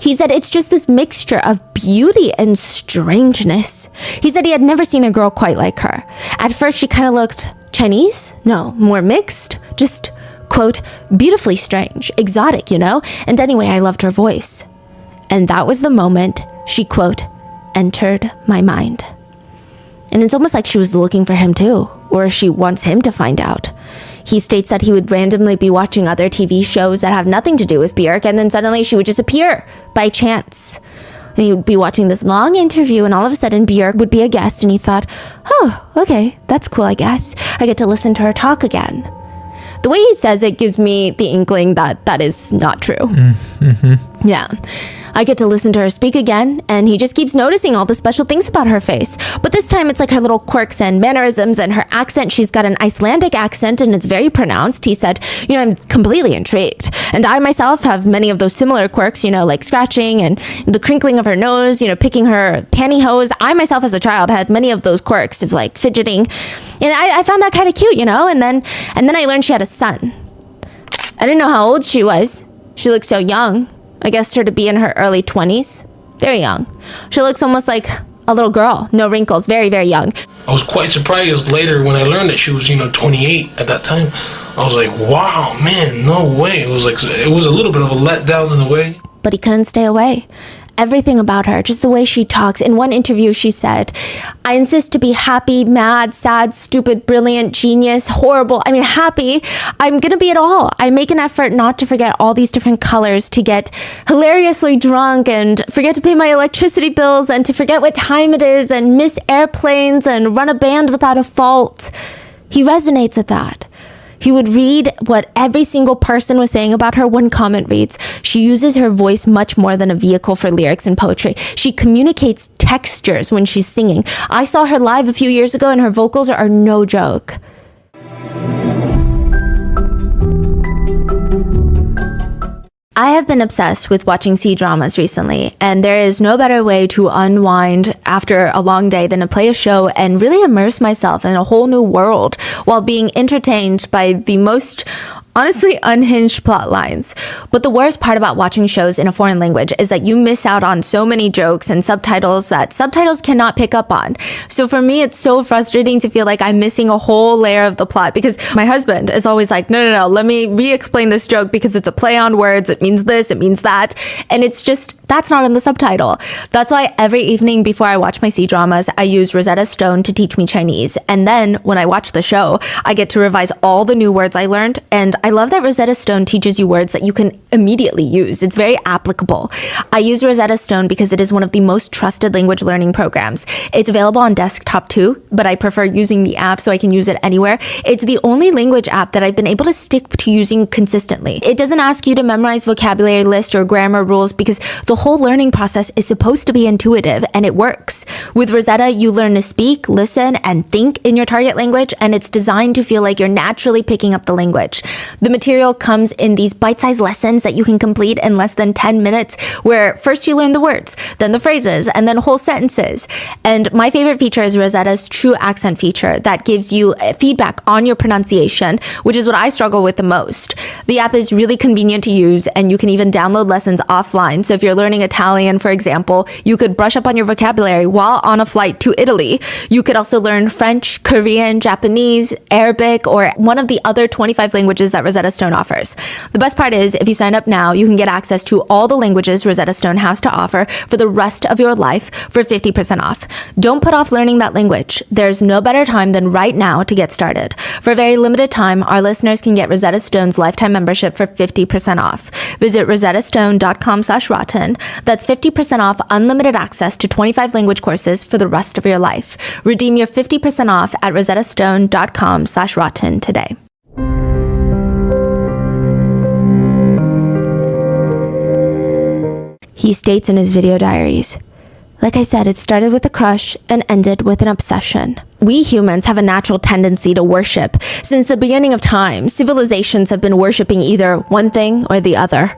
He said it's just this mixture of beauty and strangeness. He said he had never seen a girl quite like her. At first, she kind of looked Chinese? No, more mixed. Just, quote, beautifully strange, exotic, you know? And anyway, I loved her voice. And that was the moment she, quote, entered my mind. And it's almost like she was looking for him too, or she wants him to find out. He states that he would randomly be watching other TV shows that have nothing to do with Björk, and then suddenly she would just appear by chance. And he would be watching this long interview, and all of a sudden Björk would be a guest, and he thought, oh, okay, that's cool, I guess. I get to listen to her talk again. The way he says it gives me the inkling that that is not true. Yeah. I get to listen to her speak again, and he just keeps noticing all the special things about her face. But this time it's like her little quirks and mannerisms and her accent. She's got an Icelandic accent and it's very pronounced. He said, I'm completely intrigued. And I myself have many of those similar quirks, like scratching and the crinkling of her nose, picking her pantyhose. I myself as a child had many of those quirks of like fidgeting. And I found that kind of cute, and then I learned she had a son. I didn't know how old she was. She looked so young. I guessed her to be in her early 20s. Very young. She looks almost like a little girl. No wrinkles. Very, very young. I was quite surprised later when I learned that she was, 28 at that time. I was like, wow, man, no way. It was a little bit of a letdown in a way. But he couldn't stay away. Everything about her, just the way she talks. In one interview, she said, I insist to be happy, mad, sad, stupid, brilliant, genius, horrible. Happy. I'm going to be it all. I make an effort not to forget all these different colors, to get hilariously drunk and forget to pay my electricity bills and to forget what time it is and miss airplanes and run a band without a fault. He resonates with that. He would read what every single person was saying about her. One comment reads, she uses her voice much more than a vehicle for lyrics and poetry. She communicates textures when she's singing. I saw her live a few years ago and her vocals are no joke. I have been obsessed with watching C-dramas recently, and there is no better way to unwind after a long day than to play a show and really immerse myself in a whole new world while being entertained by the most honestly unhinged plot lines. But the worst part about watching shows in a foreign language is that you miss out on so many jokes and subtitles that subtitles cannot pick up on. So for me, it's so frustrating to feel like I'm missing a whole layer of the plot, because my husband is always like, no, let me re-explain this joke because it's a play on words. It means this, it means that. And it's just, that's not in the subtitle. That's why every evening before I watch my C-dramas, I use Rosetta Stone to teach me Chinese. And then when I watch the show, I get to revise all the new words I learned. And I love that Rosetta Stone teaches you words that you can immediately use. It's very applicable. I use Rosetta Stone because it is one of the most trusted language learning programs. It's available on desktop too, but I prefer using the app so I can use it anywhere. It's the only language app that I've been able to stick to using consistently. It doesn't ask you to memorize vocabulary lists or grammar rules because the whole learning process is supposed to be intuitive, and it works. With Rosetta, you learn to speak, listen, and think in your target language, and it's designed to feel like you're naturally picking up the language. The material comes in these bite-sized lessons that you can complete in less than 10 minutes, where first you learn the words, then the phrases, and then whole sentences. And my favorite feature is Rosetta's True Accent feature that gives you feedback on your pronunciation, which is what I struggle with the most. The app is really convenient to use, and you can even download lessons offline. So if you're learning Italian, for example, you could brush up on your vocabulary while on a flight to Italy. You could also learn French, Korean, Japanese, Arabic, or one of the other 25 languages that Rosetta Stone offers. The best part is, if you sign up now, you can get access to all the languages Rosetta Stone has to offer for the rest of your life for 50% off. Don't put off learning that language. There's no better time than right now to get started. For a very limited time, our listeners can get Rosetta Stone's lifetime membership for 50% off. Visit rosettastone.com/rotten. That's 50% off unlimited access to 25 language courses for the rest of your life. Redeem your 50% off at rosettastone.com/rotten today. He states in his video diaries, like I said, it started with a crush and ended with an obsession. We humans have a natural tendency to worship. Since the beginning of time, civilizations have been worshiping either one thing or the other.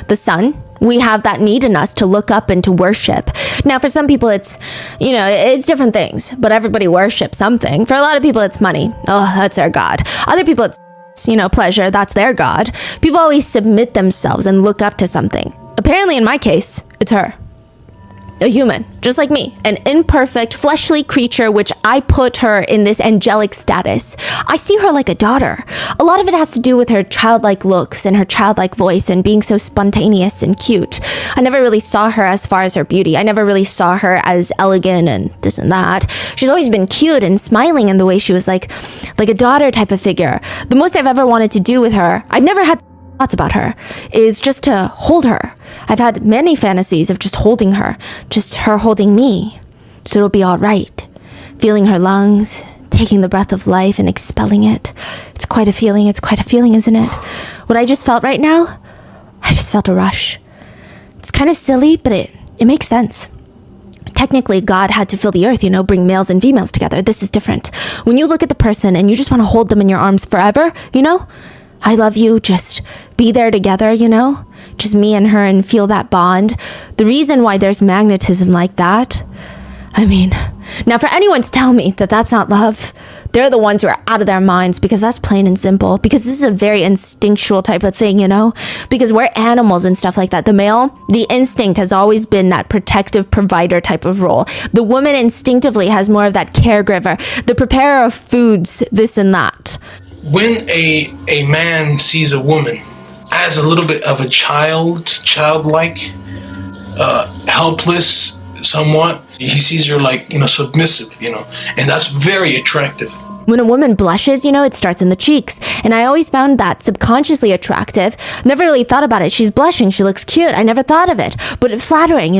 The sun, we have that need in us to look up and to worship. Now, for some people, it's different things, but everybody worships something. For a lot of people, it's money. Oh, that's their God. Other people, it's, pleasure. That's their God. People always submit themselves and look up to something. Apparently, in my case, it's her. A human, just like me, an imperfect, fleshly creature, which I put her in this angelic status. I see her like a daughter. A lot of it has to do with her childlike looks and her childlike voice and being so spontaneous and cute. I never really saw her as far as her beauty. I never really saw her as elegant and this and that. She's always been cute and smiling in the way she was like a daughter type of figure. The most I've ever wanted to do with her, I've never had thoughts about her, is just to hold her. I've had many fantasies of just holding her, just her holding me, so it'll be all right. Feeling her lungs, taking the breath of life and expelling it. It's quite a feeling, isn't it? What I just felt right now, I just felt a rush. It's kind of silly, but it makes sense. Technically, God had to fill the earth, bring males and females together. This is different. When you look at the person and you just want to hold them in your arms forever, I love you, just be there together, just me and her, and feel that bond. The reason why there's magnetism like that, now for anyone to tell me that that's not love, they're the ones who are out of their minds, because that's plain and simple. Because this is a very instinctual type of thing, because we're animals and stuff like that. The male, the instinct has always been that protective provider type of role. The woman instinctively has more of that caregiver, the preparer of foods, this and that. When a man sees a woman as a little bit of a childlike, helpless somewhat, he sees her like, submissive, and that's very attractive. When a woman blushes, it starts in the cheeks. And I always found that subconsciously attractive. Never really thought about it. She's blushing. She looks cute. I never thought of it. But it's flattering,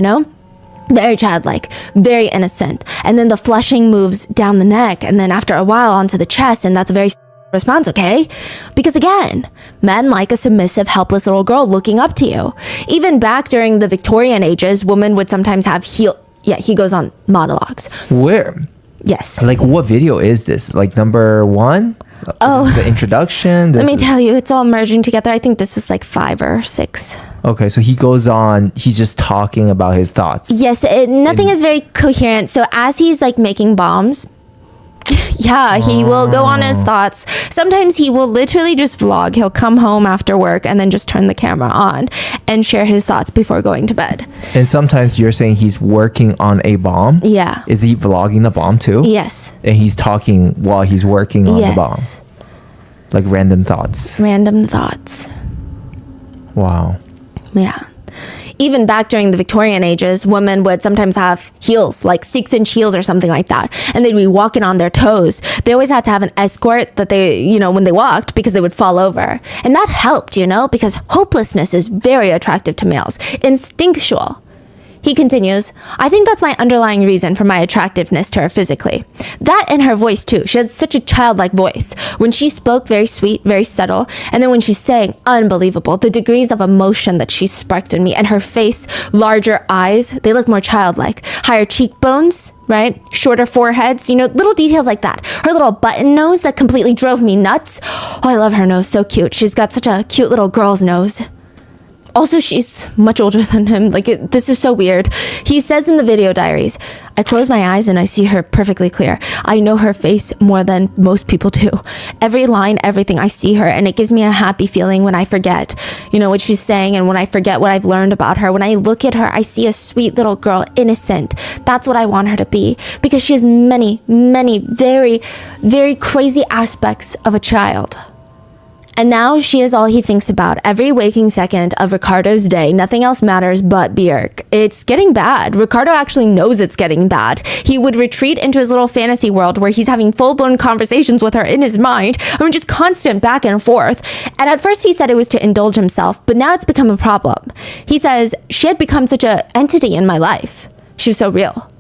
Very childlike, very innocent. And then the flushing moves down the neck. And then after a while onto the chest. And that's a very response, okay? Because again, men like a submissive, helpless little girl looking up to you. Even back during the Victorian ages, women would sometimes have he goes on monologues. Where? Yes. Like, what video is this? Like, number 1? Oh. The introduction? Let me tell you, it's all merging together. I think this is like 5 or 6. Okay, so he goes on, he's just talking about his thoughts. Yes, nothing is very coherent. So as he's like making bombs, he will go on his thoughts. Sometimes he will literally just vlog. He'll come home after work and then just turn the camera on and share his thoughts before going to bed. And sometimes you're saying he's working on a bomb? Yeah. Is he vlogging the bomb too? Yes. And he's talking while he's working on the bomb? Like random thoughts? Random thoughts. Wow. Yeah. Even back during the Victorian ages, women would sometimes have heels, like 6-inch heels or something like that. And they'd be walking on their toes. They always had to have an escort that they, when they walked, because they would fall over. And that helped, because hopelessness is very attractive to males. Instinctual. He continues, I think that's my underlying reason for my attractiveness to her physically. That and her voice too. She has such a childlike voice. When she spoke, very sweet, very subtle. And then when she sang, unbelievable. The degrees of emotion that she sparked in me. And her face, larger eyes, they look more childlike. Higher cheekbones, right? Shorter foreheads, little details like that. Her little button nose that completely drove me nuts. Oh, I love her nose. So cute. She's got such a cute little girl's nose. Also, she's much older than him. This is so weird. He says in the video diaries, I close my eyes and I see her perfectly clear. I know her face more than most people do. Every line, everything, I see her, and it gives me a happy feeling when I forget, what she's saying, and when I forget what I've learned about her. When I look at her, I see a sweet little girl, innocent. That's what I want her to be, because she has many, many very, very crazy aspects of a child. And now she is all he thinks about every waking second of Ricardo's day. Nothing else matters but Björk. It's getting bad. Ricardo actually knows it's getting bad. He would retreat into his little fantasy world where he's having full-blown conversations with her in his mind. Just constant back and forth. And at first he said it was to indulge himself, but now it's become a problem. He says, she had become such an entity in my life. She was so real.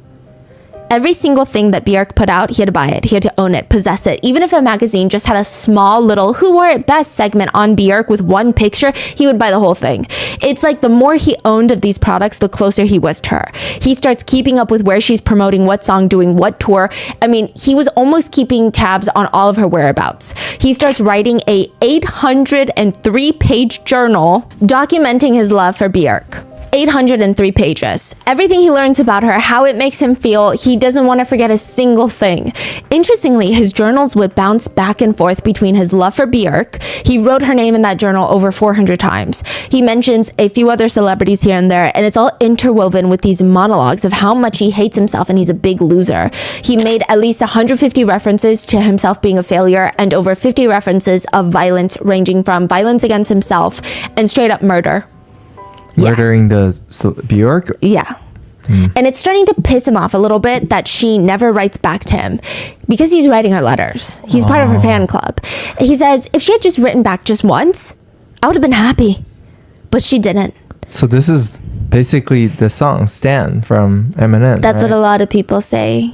Every single thing that Björk put out, he had to buy it. He had to own it, possess it. Even if a magazine just had a small little who wore it best segment on Björk with one picture, he would buy the whole thing. It's like the more he owned of these products, the closer he was to her. He starts keeping up with where she's promoting what song, doing what tour. He was almost keeping tabs on all of her whereabouts. He starts writing a 803-page journal documenting his love for Björk. 803 pages. Everything he learns about her, how it makes him feel, he doesn't want to forget a single thing. Interestingly, his journals would bounce back and forth between his love for Björk. He wrote her name in that journal over 400 times. He mentions a few other celebrities here and there, and it's all interwoven with these monologues of how much he hates himself and he's a big loser. He made at least 150 references to himself being a failure and over 50 references of violence, ranging from violence against himself and straight up murder. Murdering the Björk? Yeah. And it's starting to piss him off a little bit that she never writes back to him because he's writing her letters. He's part of her fan club. He says, if she had just written back just once, I would have been happy. But she didn't. So this is basically the song Stan from Eminem. That's right? What a lot of people say,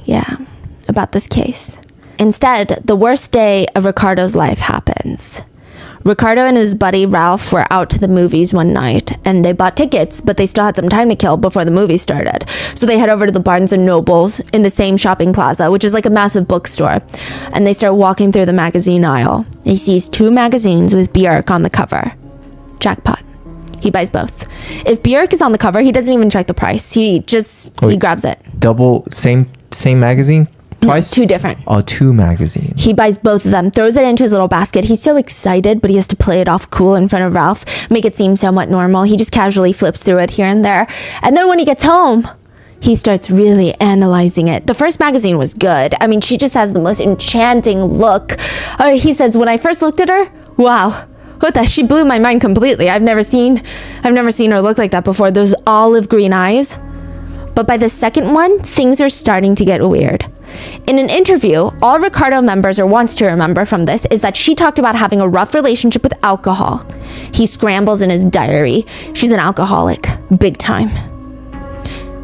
about this case. Instead, the worst day of Ricardo's life happens. Ricardo and his buddy Ralph were out to the movies one night, and they bought tickets, but they still had some time to kill before the movie started. So they head over to the Barnes & Nobles in the same shopping plaza, which is like a massive bookstore, and they start walking through the magazine aisle. He sees 2 magazines with Björk on the cover. Jackpot. He buys both. If Björk is on the cover, he doesn't even check the price. He grabs it. Double, same magazine? Twice? No, 2 different. Oh, 2 magazines. He buys both of them, throws it into his little basket. He's so excited, but he has to play it off cool in front of Ralph, make it seem somewhat normal. He just casually flips through it here and there. And then when he gets home, he starts really analyzing it. The first magazine was good. I mean, she just has the most enchanting look. He says, when I first looked at her, wow. She blew my mind completely. I've never seen her look like that before. Those olive green eyes. But by the second one, things are starting to get weird. In an interview, all Ricardo remembers or wants to remember from this is that she talked about having a rough relationship with alcohol. He scrambles in his diary. She's an alcoholic, big time.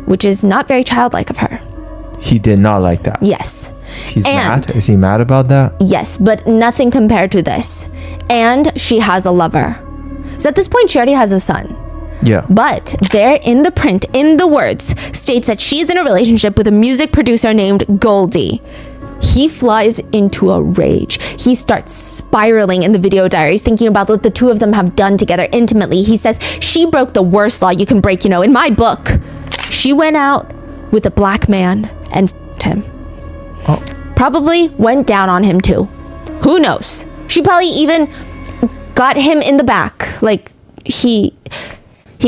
Which is not very childlike of her. He did not like that. Yes. He's mad? Is he mad about that? Yes, but nothing compared to this. And she has a lover. So at this point, she already has a son. Yeah. But there in the print, in the words, states that she's in a relationship with a music producer named Goldie. He flies into a rage. He starts spiraling in the video diaries, thinking about what the 2 of them have done together intimately. He says, she broke the worst law you can break, in my book. She went out with a black man and f***ed him. Oh. Probably went down on him too. Who knows? She probably even got him in the back. Like, he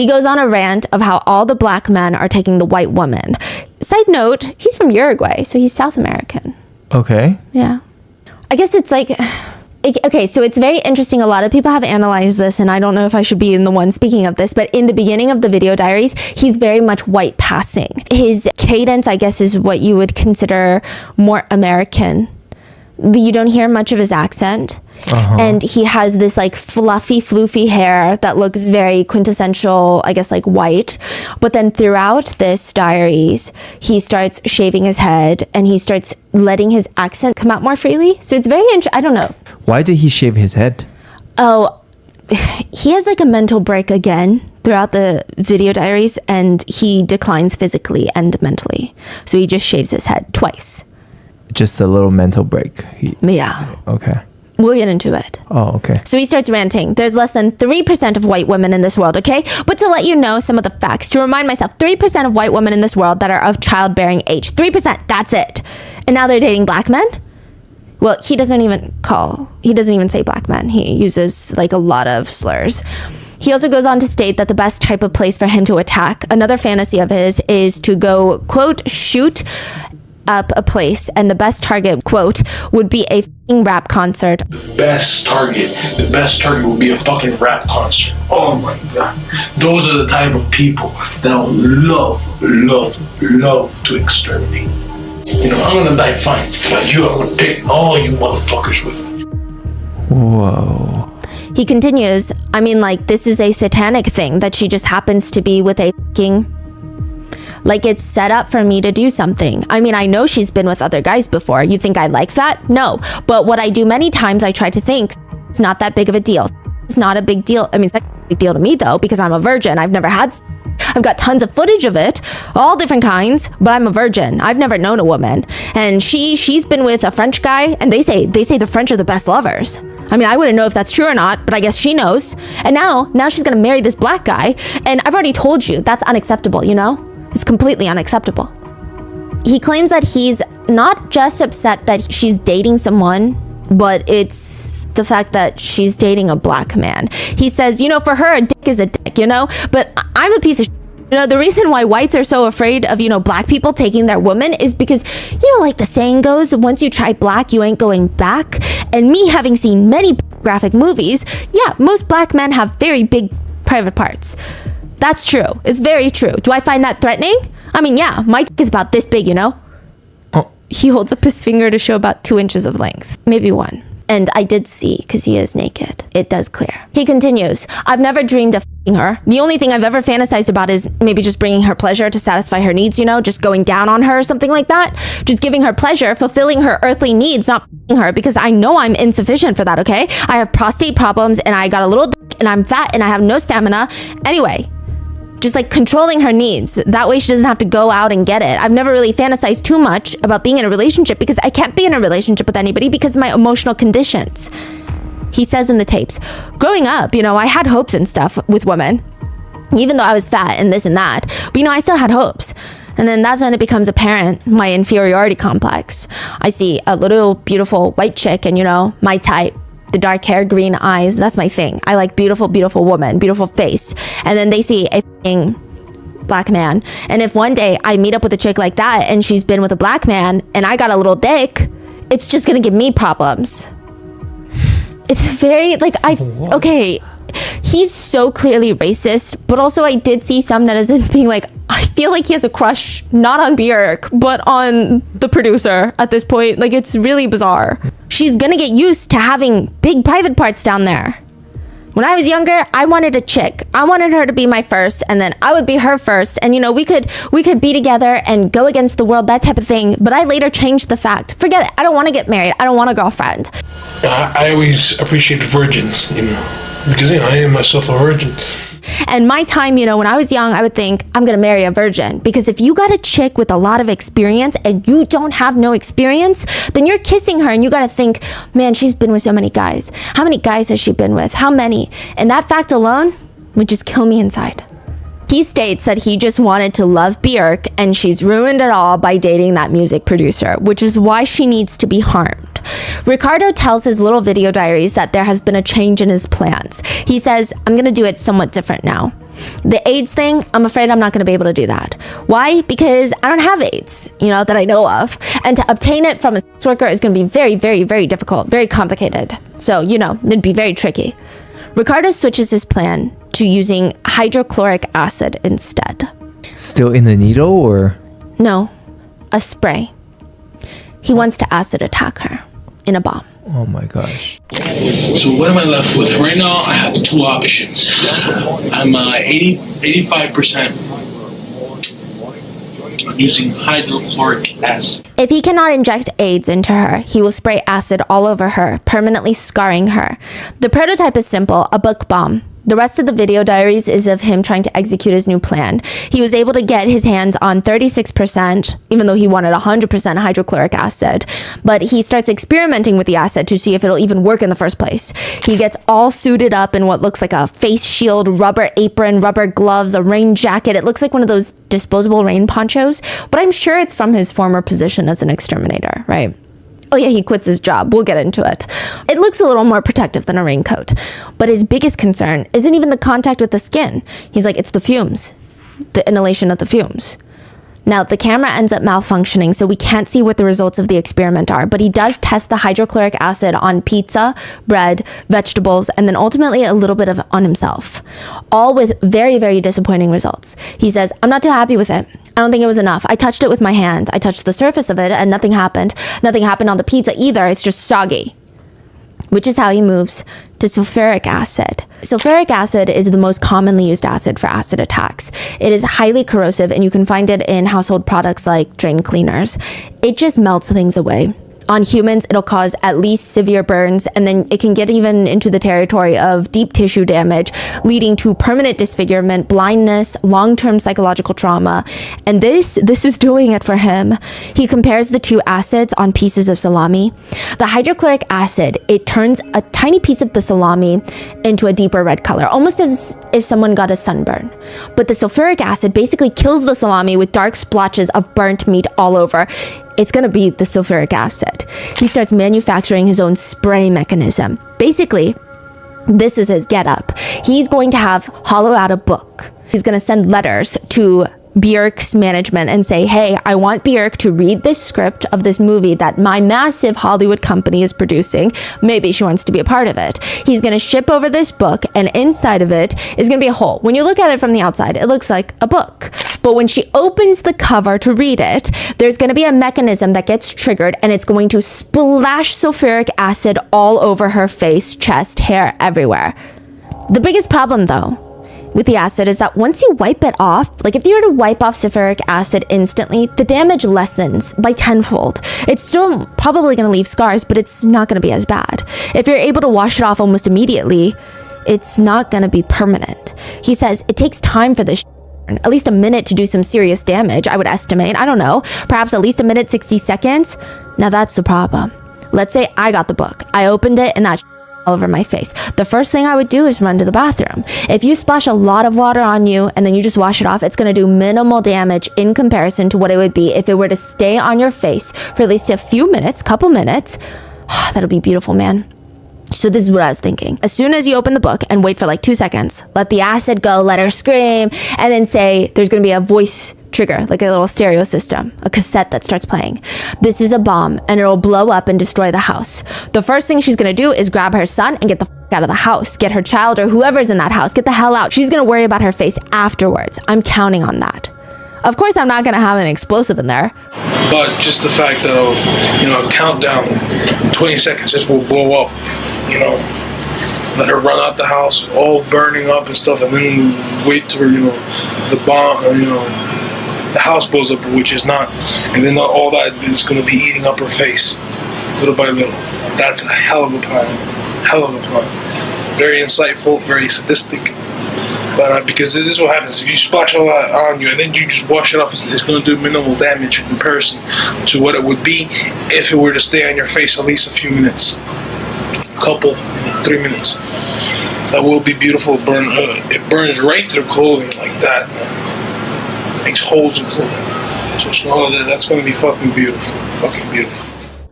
goes on a rant of how all the black men are taking the white woman. Side note, he's from Uruguay, so he's South American. Okay. Yeah. I guess it's like... Okay, so it's very interesting. A lot of people have analyzed this, and I don't know if I should be in the one speaking of this, but in the beginning of the video diaries, he's very much white passing. His cadence, I guess, is what you would consider more American. You don't hear much of his accent. And he has this like fluffy, floofy hair that looks very quintessential, I guess, like white. But then throughout this diaries, he starts shaving his head and he starts letting his accent come out more freely. So it's very interesting. I don't know. Why did he shave his head? Oh, he has like a mental break again throughout the video diaries, and he declines physically and mentally. So he just shaves his head twice. Just a little mental break. Yeah. Okay. We'll get into it. Oh, okay. So he starts ranting. There's less than 3% of white women in this world, okay? But to let you know some of the facts, to remind myself, 3% of white women in this world that are of childbearing age. 3%, that's it. And now they're dating black men? Well, he doesn't even say black men. He uses like a lot of slurs. He also goes on to state that the best type of place for him to attack, another fantasy of his, is to go, quote, shoot up a place, and the best target, quote, would be a fucking rap concert. The best target would be a fucking rap concert. Oh my god. Those are the type of people that will love to exterminate. I'm gonna die fine, but I'm gonna take all you motherfuckers with me. Whoa. He continues, this is a satanic thing that she just happens to be with a fucking... Like, it's set up for me to do something. I know she's been with other guys before. You think I like that? No. But what I do many times, I try to think, it's not that big of a deal. It's not a big deal. It's not a big deal to me, though, because I'm a virgin. I've got tons of footage of it, all different kinds, but I'm a virgin. I've never known a woman. And she's been with a French guy, and they say the French are the best lovers. I wouldn't know if that's true or not, but I guess she knows. And now she's gonna marry this black guy, and I've already told you, that's unacceptable, It's completely unacceptable. He claims that he's not just upset that she's dating someone, but it's the fact that she's dating a black man. He says, for her, a dick is a dick, But I'm a piece of shit. The reason why whites are so afraid of, black people taking their woman is because, like the saying goes, once you try black, you ain't going back. And me having seen many graphic movies, yeah, most black men have very big private parts. That's true. It's very true. Do I find that threatening? Yeah, my dick is about this big, Oh. He holds up his finger to show about 2 inches of length. Maybe 1. And I did see, because he is naked. It does clear. He continues, I've never dreamed of her. The only thing I've ever fantasized about is maybe just bringing her pleasure to satisfy her needs, you know, just going down on her or something like that. Just giving her pleasure, fulfilling her earthly needs, not her, because I know I'm insufficient for that, okay? I have prostate problems and I got a little and I'm fat and I have no stamina. Anyway, just like controlling her needs. That way she doesn't have to go out and get it. I've never really fantasized too much about being in a relationship because I can't be in a relationship with anybody because of my emotional conditions. He says in the tapes, growing up, you know, I had hopes and stuff with women, even though I was fat and this and that. But, you know, I still had hopes. And then that's when it becomes apparent, my inferiority complex. I see a little beautiful white chick and, you know, my type, the dark hair, green eyes. That's my thing. I like beautiful, beautiful woman, beautiful face. And then they see a black man. And if one day I meet up with a chick like that and she's been with a black man and I got a little dick, it's just going to give me problems. It's very like okay, he's so clearly racist, but also I did see some netizens being like, I feel like he has a crush not on Björk but on the producer at this point. Like, it's really bizarre. She's gonna get used to having big private parts down there. When I was younger, I wanted a chick. I wanted her to be my first, and then I would be her first. And, you know, we could be together and go against the world, that type of thing. But I later changed the fact. Forget it. I don't want to get married. I don't want a girlfriend. I always appreciated virgins, you know, because, you know, I am myself a virgin. And my time, you know, when I was young, I would think I'm going to marry a virgin, because if you got a chick with a lot of experience and you don't have no experience, then you're kissing her and you got to think, man, she's been with so many guys. How many guys has she been with? How many? And that fact alone would just kill me inside. He states that he just wanted to love Björk and she's ruined it all by dating that music producer, which is why she needs to be harmed. Ricardo tells his little video diaries that there has been a change in his plans. He says, I'm going to do it somewhat different now. The AIDS thing, I'm afraid I'm not going to be able to do that. Why? Because I don't have AIDS, you know, that I know of. And to obtain it from a sex worker is going to be very, very, very difficult, very complicated. So, you know, it'd be very tricky. Ricardo switches his plan to using hydrochloric acid instead. Still in the needle or? No, a spray. He wants to acid attack her in a bomb. Oh my gosh. So what am I left with? Right now I have two options. I'm 85% using hydrochloric acid. If he cannot inject AIDS into her, he will spray acid all over her, permanently scarring her. The prototype is simple, a book bomb. The rest of the video diaries is of him trying to execute his new plan. He was able to get his hands on 36%, even though he wanted 100% hydrochloric acid. But he starts experimenting with the acid to see if it'll even work in the first place. He gets all suited up in what looks like a face shield, rubber apron, rubber gloves, a rain jacket. It looks like one of those disposable rain ponchos, but I'm sure it's from his former position as an exterminator, right? Oh yeah, he quits his job. We'll get into it. It looks a little more protective than a raincoat. But his biggest concern isn't even the contact with the skin. He's like, it's the fumes. The inhalation of the fumes. Now, the camera ends up malfunctioning, so we can't see what the results of the experiment are, but he does test the hydrochloric acid on pizza, bread, vegetables, and then ultimately a little bit of on himself. All with very, very disappointing results. He says, I'm not too happy with it. I don't think it was enough. I touched it with my hand. I touched the surface of it and nothing happened. Nothing happened on the pizza either. It's just soggy. Which is how he moves to sulfuric acid. Sulfuric acid is the most commonly used acid for acid attacks. It is highly corrosive and you can find it in household products like drain cleaners. It just melts things away. On humans, it'll cause at least severe burns, and then it can get even into the territory of deep tissue damage, leading to permanent disfigurement, blindness, long-term psychological trauma. And this is doing it for him. He compares the two acids on pieces of salami. The hydrochloric acid, it turns a tiny piece of the salami into a deeper red color, almost as if someone got a sunburn. But the sulfuric acid basically kills the salami with dark splotches of burnt meat all over. It's going to be the sulfuric acid. He starts manufacturing his own spray mechanism. Basically, this is his getup. He's going to have hollow out a book. He's going to send letters to Björk's management and say, hey, I want Björk to read this script of this movie that my massive Hollywood company is producing. Maybe she wants to be a part of it. He's going to ship over this book, and inside of it is going to be a hole. When you look at it from the outside, it looks like a book. But when she opens the cover to read it, there's going to be a mechanism that gets triggered, and it's going to splash sulfuric acid all over her face, chest, hair, everywhere. The biggest problem, though, with the acid is that once you wipe it off, like if you were to wipe off sulfuric acid instantly, the damage lessens by tenfold. It's still probably going to leave scars, but it's not going to be as bad. If you're able to wash it off almost immediately, it's not going to be permanent. He says it takes time for this at least a minute to do some serious damage, I would estimate. I don't know, perhaps at least a minute, 60 seconds. Now that's the problem. Let's say I got the book. I opened it and that all over my face. The first thing I would do is run to the bathroom. If you splash a lot of water on you and then you just wash it off, it's going to do minimal damage in comparison to what it would be if it were to stay on your face for at least a few minutes, couple minutes. That'll be beautiful, man. So this is what I was thinking. As soon as you open the book and wait for like 2 seconds, let the acid go, let her scream, and then say there's going to be a voice trigger, like a little stereo system, a cassette that starts playing. This is a bomb and it'll blow up and destroy the house. The first thing she's going to do is grab her son and get the out of the house, get her child or whoever's in that house, get the hell out. She's going to worry about her face afterwards. I'm counting on that. Of course, I'm not going to have an explosive in there. But just the fact that a countdown, 20 seconds, this will blow up, let her run out the house, all burning up and stuff, and then wait till, the bomb, the house blows up, which is not, and then all that is going to be eating up her face, little by little. That's a hell of a plan. Very insightful, very sadistic. But because this is what happens if you splash all that on you and then you just wash it off, it's going to do minimal damage in comparison to what it would be if it were to stay on your face at least a few minutes, couple, 3 minutes. That will be beautiful. It burns right through clothing like that, man. Makes holes in clothing. So that's going to be fucking beautiful.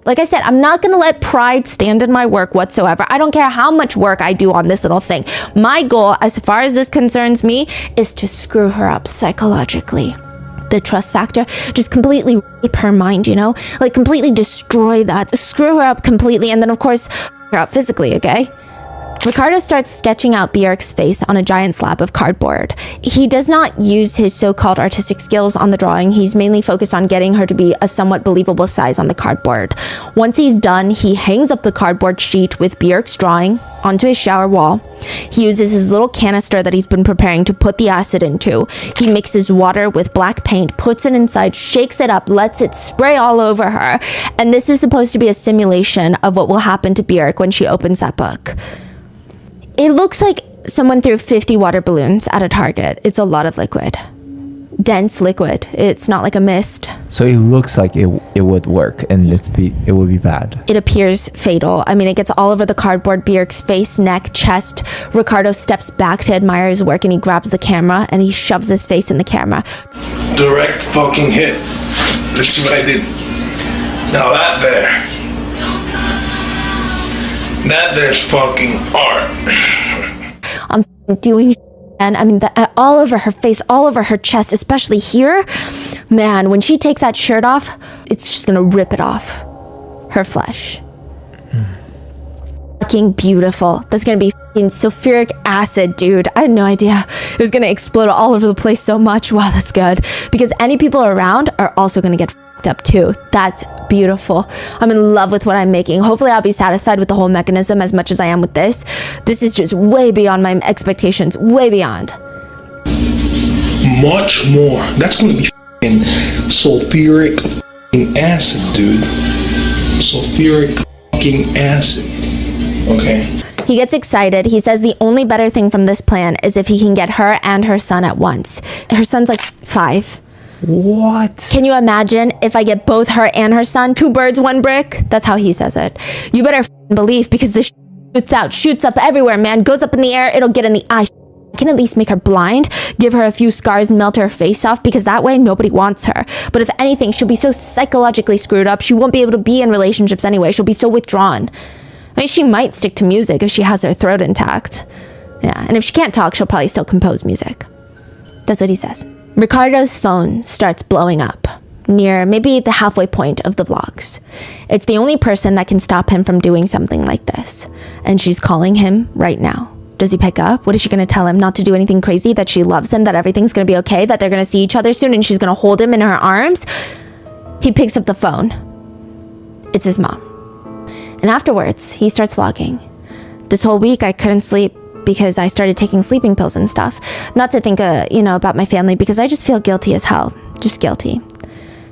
Like I said, I'm not going to let pride stand in my work whatsoever. I don't care how much work I do on this little thing. My goal, as far as this concerns me, is to screw her up psychologically. The trust factor, just completely rape her mind, like completely destroy that, screw her up completely, and then of course, her up physically, okay? Ricardo starts sketching out Björk's face on a giant slab of cardboard. He does not use his so-called artistic skills on the drawing. He's mainly focused on getting her to be a somewhat believable size on the cardboard. Once he's done, he hangs up the cardboard sheet with Björk's drawing onto his shower wall. He uses his little canister that he's been preparing to put the acid into. He mixes water with black paint, puts it inside, shakes it up, lets it spray all over her. And this is supposed to be a simulation of what will happen to Björk when she opens that book. It looks like someone threw 50 water balloons at a target. It's a lot of liquid. Dense liquid. It's not like a mist. So it looks like it would work and it would be bad. It appears fatal. I mean, it gets all over the cardboard, Björk's face, neck, chest. Ricardo steps back to admire his work and he grabs the camera and he shoves his face in the camera. Direct fucking hit. That's what I did. Now that there's fucking art. I'm doing and I mean, all over her face, all over her chest, especially here. Man, when she takes that shirt off, it's just gonna rip it off. Her flesh. Fucking beautiful. That's gonna be fucking sulfuric acid, dude. I had no idea it was gonna explode all over the place so much. Wow, that's good. Because any people around are also gonna get up too. That's beautiful. I'm in love with what I'm making. Hopefully I'll be satisfied with the whole mechanism as much as I am with this. This is just way beyond my expectations, way beyond. Much more. That's going to be f***ing sulfuric f***ing acid, dude. Sulfuric f***ing acid. Okay? He gets excited. He says the only better thing from this plan is if he can get her and her son at once. Her son's like 5. What? Can you imagine if I get both her and her son? 2 birds, 1 brick? That's how he says it. You better believe because this shoots up everywhere, man. Goes up in the air, it'll get in the eye. I can at least make her blind, give her a few scars, melt her face off because that way nobody wants her. But if anything, she'll be so psychologically screwed up, she won't be able to be in relationships anyway. She'll be so withdrawn. I mean, she might stick to music if she has her throat intact. Yeah, and if she can't talk, she'll probably still compose music. That's what he says. Ricardo's phone starts blowing up near maybe the halfway point of the vlogs. It's the only person that can stop him from doing something like this. And she's calling him right now. Does he pick up? What is she going to tell him? Not to do anything crazy, that she loves him, that everything's going to be okay, that they're going to see each other soon and she's going to hold him in her arms? He picks up the phone. It's his mom. And afterwards, he starts vlogging. This whole week, I couldn't sleep because I started taking sleeping pills and stuff. Not to think, about my family, because I just feel guilty as hell. Just guilty.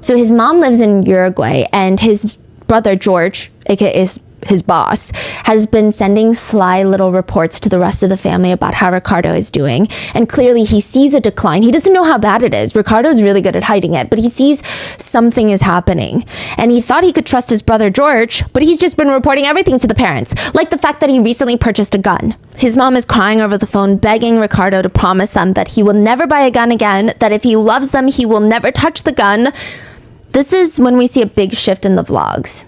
So his mom lives in Uruguay, and his brother George, aka his boss, has been sending sly little reports to the rest of the family about how Ricardo is doing. And clearly he sees a decline. He doesn't know how bad it is. Ricardo's really good at hiding it, but he sees something is happening. And he thought he could trust his brother George, but he's just been reporting everything to the parents, like the fact that he recently purchased a gun. His mom is crying over the phone, begging Ricardo to promise them that he will never buy a gun again, that if he loves them, he will never touch the gun. This is when we see a big shift in the vlogs.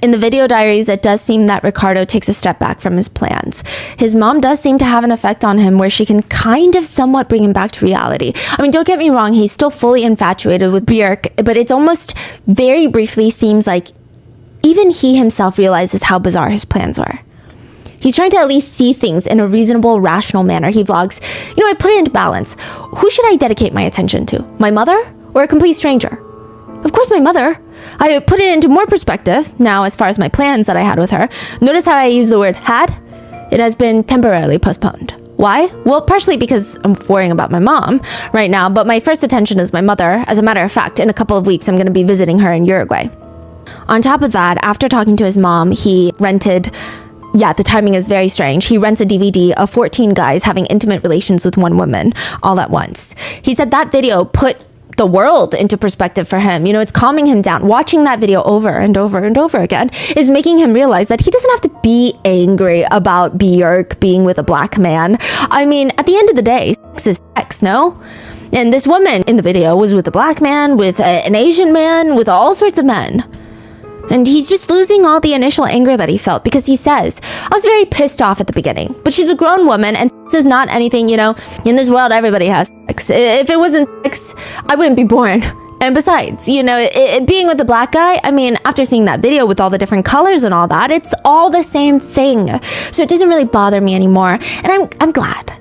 In the video diaries, it does seem that Ricardo takes a step back from his plans. His mom does seem to have an effect on him where she can kind of somewhat bring him back to reality. I mean, don't get me wrong, he's still fully infatuated with Björk, but it's almost very briefly seems like even he himself realizes how bizarre his plans are. He's trying to at least see things in a reasonable, rational manner. He vlogs, I put it into balance. Who should I dedicate my attention to? My mother or a complete stranger? Of course, my mother. I put it into more perspective now as far as my plans that I had with her. Notice how I use the word had? It has been temporarily postponed. Why? Well, partially because I'm worrying about my mom right now, but my first attention is my mother. As a matter of fact, in a couple of weeks, I'm going to be visiting her in Uruguay. On top of that, after talking to his mom, he rented... Yeah, the timing is very strange. He rents a DVD of 14 guys having intimate relations with one woman all at once. He said that video put the world into perspective for him. It's calming him down. Watching that video over and over and over again is making him realize that he doesn't have to be angry about Björk being with a black man. I mean, at the end of the day, sex is sex, no? And this woman in the video was with a black man, with an Asian man, with all sorts of men. And he's just losing all the initial anger that he felt because he says, I was very pissed off at the beginning, but she's a grown woman and this is not anything, in this world, everybody has sex. If it wasn't sex, I wouldn't be born. And besides, being with the black guy, I mean, after seeing that video with all the different colors and all that, it's all the same thing. So it doesn't really bother me anymore. And I'm glad.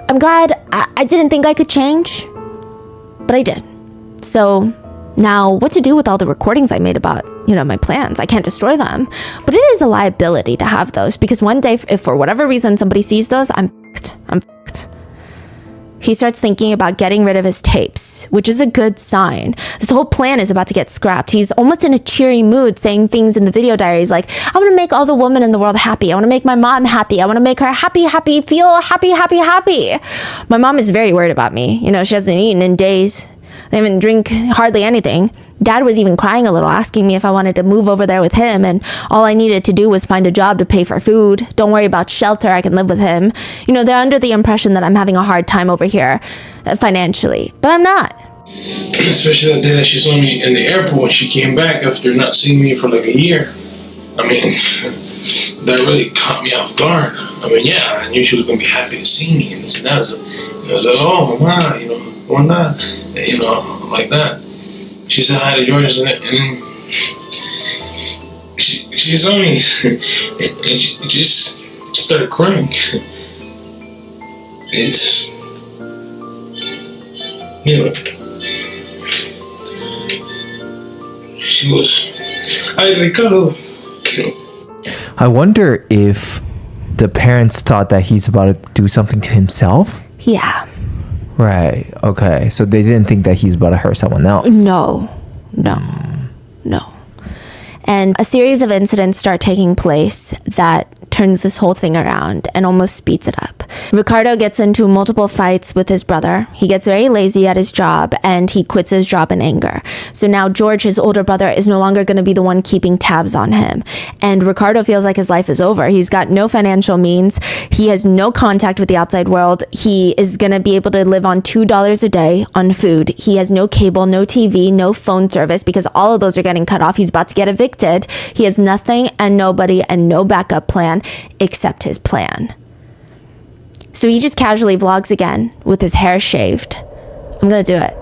I'm glad. I didn't think I could change, but I did. So now, what to do with all the recordings I made about, my plans? I can't destroy them. But it is a liability to have those because one day, if for whatever reason somebody sees those, I'm fucked. He starts thinking about getting rid of his tapes, which is a good sign. This whole plan is about to get scrapped. He's almost in a cheery mood saying things in the video diaries like, I want to make all the women in the world happy. I want to make my mom happy. I want to make her happy, feel happy. My mom is very worried about me. She hasn't eaten in days. They haven't drink hardly anything. Dad was even crying a little, asking me if I wanted to move over there with him, and all I needed to do was find a job to pay for food. Don't worry about shelter, I can live with him. They're under the impression that I'm having a hard time over here financially, but I'm not. Especially that day that she saw me in the airport. She came back after not seeing me for like a year. I mean, that really caught me off guard. I mean, yeah, I knew she was going to be happy to see me and this and that. I was like, oh, wow, or not, like that. She said hi to George, and then she saw me, and she just started crying. It's, she was, Ricardo, I wonder if the parents thought that he's about to do something to himself? Yeah. Right. Okay. So they didn't think that he's about to hurt someone else. No. And a series of incidents start taking place that turns this whole thing around and almost speeds it up. Ricardo gets into multiple fights with his brother. He gets very lazy at his job and he quits his job in anger. So now George, his older brother, is no longer going to be the one keeping tabs on him. And Ricardo feels like his life is over. He's got no financial means. He has no contact with the outside world. He is going to be able to live on $2 a day on food. He has no cable, no TV, no phone service because all of those are getting cut off. He's about to get evicted. He has nothing and nobody and no backup plan except his plan. So he just casually vlogs again with his hair shaved. I'm gonna do it.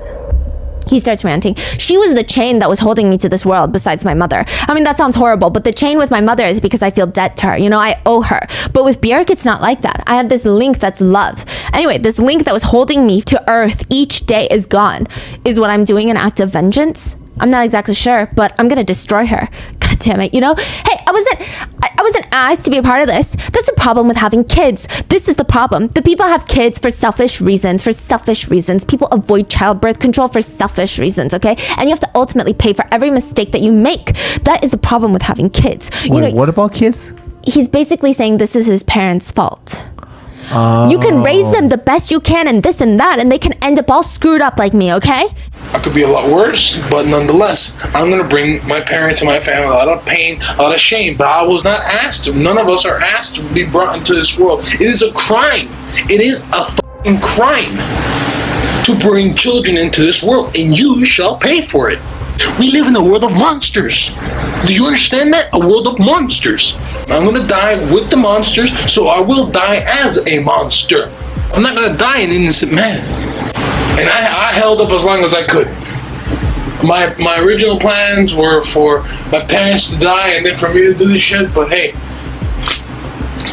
He starts ranting. She was the chain that was holding me to this world besides my mother. I mean, that sounds horrible, but the chain with my mother is because I feel debt to her. I owe her. But with Björk, it's not like that. I have this link that's love. Anyway, this link that was holding me to earth each day is gone. Is what I'm doing an act of vengeance? I'm not exactly sure, but I'm gonna destroy her. God damn it, Hey, I was wasn't asked to be a part of this. That's the problem with having kids. This is the problem. The people have kids for selfish reasons. People avoid childbirth control for selfish reasons, okay? And you have to ultimately pay for every mistake that you make. That is the problem with having kids. Wait, what about kids? He's basically saying this is his parents' fault. You can raise them the best you can and this and that, and they can end up all screwed up like me, okay? I could be a lot worse, but nonetheless, I'm going to bring my parents and my family a lot of pain, a lot of shame. But I was not asked to. None of us are asked to be brought into this world. It is a crime. It is a fucking crime to bring children into this world, and you shall pay for it. We live in a world of monsters. Do you understand that? A world of monsters. I'm going to die with the monsters, so I will die as a monster. I'm not going to die an innocent man. And I held up as long as I could. My original plans were for my parents to die and then for me to do this shit, but hey,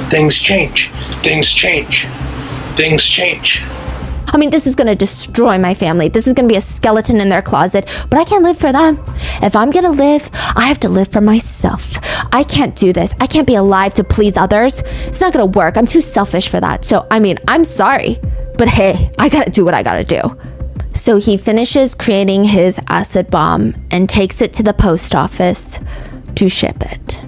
things change. I mean, this is gonna destroy my family. This is gonna be a skeleton in their closet, but I can't live for them. If I'm gonna live, I have to live for myself. I can't do this. I can't be alive to please others. It's not gonna work. I'm too selfish for that. So, I mean, I'm sorry, but hey, I gotta do what I gotta do. So he finishes creating his acid bomb and takes it to the post office to ship it.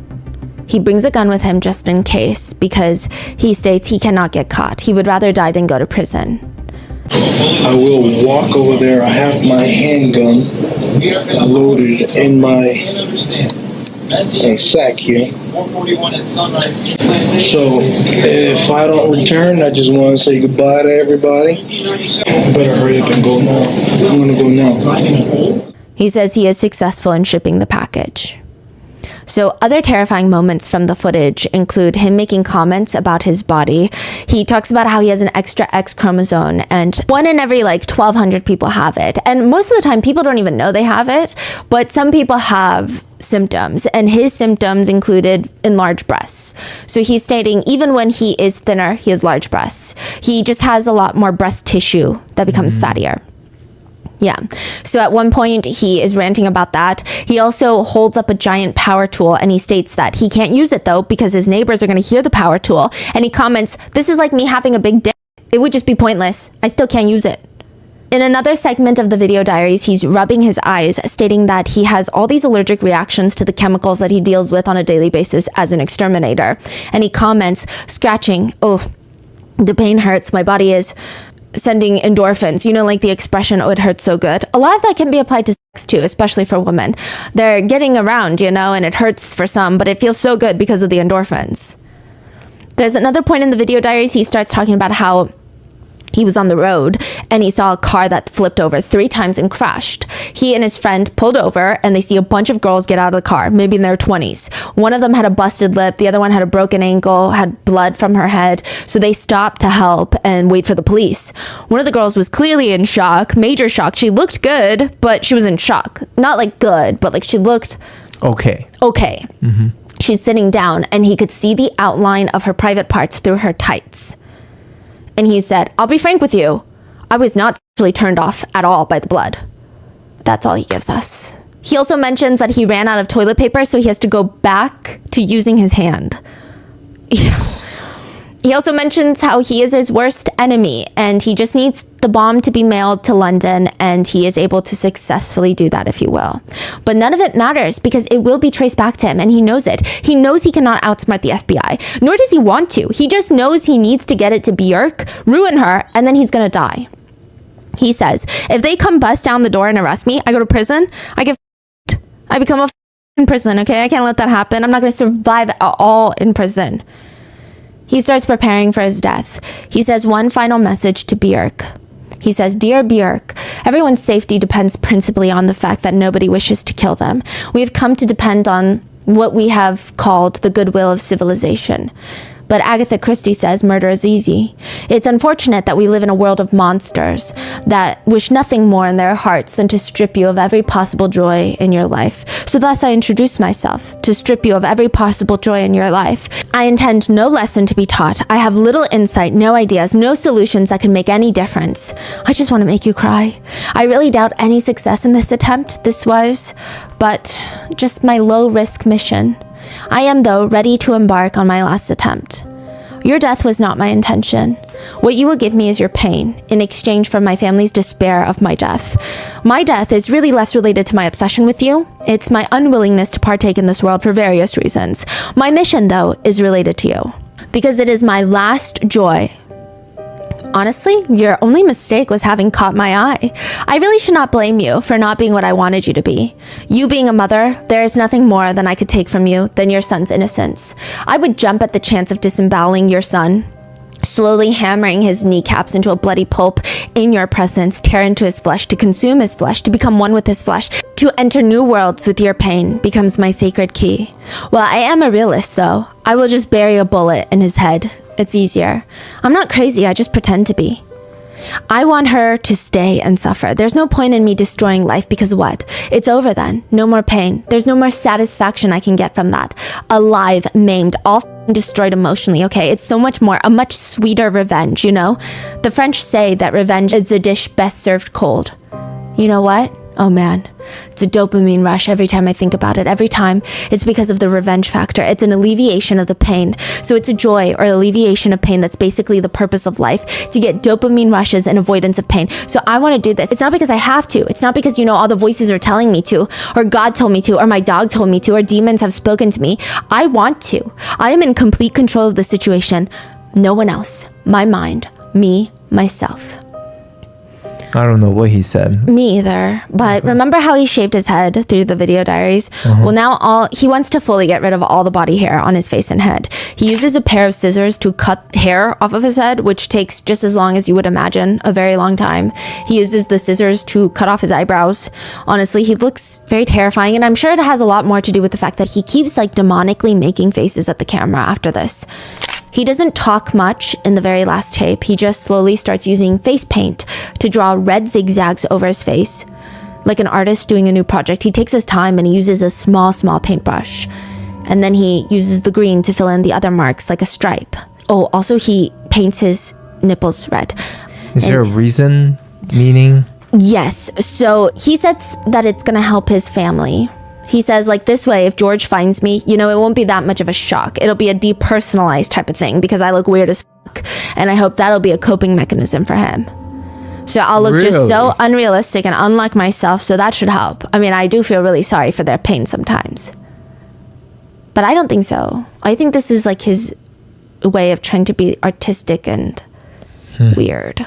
He brings a gun with him just in case, because he states he cannot get caught. He would rather die than go to prison. I will walk over there. I have my handgun loaded in my sack here. So if I don't return, I just want to say goodbye to everybody. I better hurry up and go now. I'm going to go now. He says he is successful in shipping the package. So other terrifying moments from the footage include him making comments about his body. He talks about how he has an extra X chromosome and 1 in every 1,200 people have it. And most of the time people don't even know they have it, but some people have symptoms, and his symptoms included enlarged breasts. So he's stating even when he is thinner, he has large breasts. He just has a lot more breast tissue that becomes fattier. Yeah. So at one point he is ranting about that. He also holds up a giant power tool and he states that he can't use it though because his neighbors are going to hear the power tool. And he comments, "This is like me having a big dick. It would just be pointless. I still can't use it." In another segment of the video diaries, he's rubbing his eyes, stating that he has all these allergic reactions to the chemicals that he deals with on a daily basis as an exterminator. And he comments, scratching, "Oh, the pain hurts. My body is sending endorphins," like the expression, "oh, it hurts so good." A lot of that can be applied to sex too, especially for women. They're getting around, and it hurts for some, but it feels so good because of the endorphins. There's another point in the video diaries, he starts talking about how he was on the road and he saw a car that flipped over 3 times and crashed. He and his friend pulled over and they see a bunch of girls get out of the car, maybe in their 20s. One of them had a busted lip, the other one had a broken ankle, had blood from her head. So they stopped to help and wait for the police. One of the girls was clearly in shock, major shock. She looked good, but she was in shock. Not good, but she looked okay. Mm-hmm. She's sitting down and he could see the outline of her private parts through her tights. And he said, "I'll be frank with you. I was not sexually turned off at all by the blood." That's all he gives us. He also mentions that he ran out of toilet paper, so he has to go back to using his hand. He also mentions how he is his worst enemy and he just needs the bomb to be mailed to London, and he is able to successfully do that, if you will. But none of it matters because it will be traced back to him, and he knows it. He knows he cannot outsmart the FBI, nor does he want to. He just knows he needs to get it to Björk, ruin her, and then he's gonna die. He says, "If they come bust down the door and arrest me, I go to prison, I become a in prison, okay? I can't let that happen. I'm not gonna survive at all in prison." He starts preparing for his death. He says one final message to Björk. He says, "Dear Björk, everyone's safety depends principally on the fact that nobody wishes to kill them. We have come to depend on what we have called the goodwill of civilization. But Agatha Christie says murder is easy. It's unfortunate that we live in a world of monsters that wish nothing more in their hearts than to strip you of every possible joy in your life. So thus I introduce myself, to strip you of every possible joy in your life. I intend no lesson to be taught. I have little insight, no ideas, no solutions that can make any difference. I just want to make you cry. I really doubt any success in this attempt. This was but just my low-risk mission. I am, though, ready to embark on my last attempt. Your death was not my intention. What you will give me is your pain, in exchange for my family's despair of my death. My death is really less related to my obsession with you. It's my unwillingness to partake in this world for various reasons. My mission, though, is related to you, because it is my last joy. Honestly, your only mistake was having caught my eye. I really should not blame you for not being what I wanted you to be. You being a mother, there is nothing more than I could take from you than your son's innocence. I would jump at the chance of disemboweling your son, slowly hammering his kneecaps into a bloody pulp in your presence, tear into his flesh, to consume his flesh, to become one with his flesh, to enter new worlds with your pain becomes my sacred key. Well, I am a realist, though. I will just bury a bullet in his head. It's easier. I'm not crazy, I just pretend to be. I want her to stay and suffer. There's no point in me destroying life because what? It's over then. No more pain. There's no more satisfaction I can get from that. Alive, maimed, all destroyed emotionally, okay? It's so much more, a much sweeter revenge, you know? The French say that revenge is a dish best served cold. You know what? Oh man, it's a dopamine rush every time I think about it. Every time, it's because of the revenge factor. It's an alleviation of the pain. So it's a joy or alleviation of pain that's basically the purpose of life, to get dopamine rushes and avoidance of pain. So I want to do this. It's not because I have to. It's not because, all the voices are telling me to, or God told me to, or my dog told me to, or demons have spoken to me. I want to. I am in complete control of the situation. No one else. My mind. Me. Myself. I don't know what he said. Me either. But remember how he shaved his head through the video diaries? Well, now he wants to fully get rid of all the body hair on his face and head. He uses a pair of scissors to cut hair off of his head, which takes just as long as you would imagine, a very long time. He uses the scissors to cut off his eyebrows. Honestly, he looks very terrifying, and I'm sure it has a lot more to do with the fact that he keeps demonically making faces at the camera after this. He doesn't talk much in the very last tape. He just slowly starts using face paint to draw red zigzags over his face. Like an artist doing a new project, he takes his time and he uses a small paintbrush. And then he uses the green to fill in the other marks like a stripe. Oh, also he paints his nipples red. Is there a reason, meaning? Yes. So he says that it's going to help his family. He says, this way, if George finds me, it won't be that much of a shock. It'll be a depersonalized type of thing because I look weird as fuck. And I hope that'll be a coping mechanism for him. So I'll look just so unrealistic and unlike myself. So that should help. I mean, I do feel really sorry for their pain sometimes. But I don't think so. I think this is his way of trying to be artistic and weird.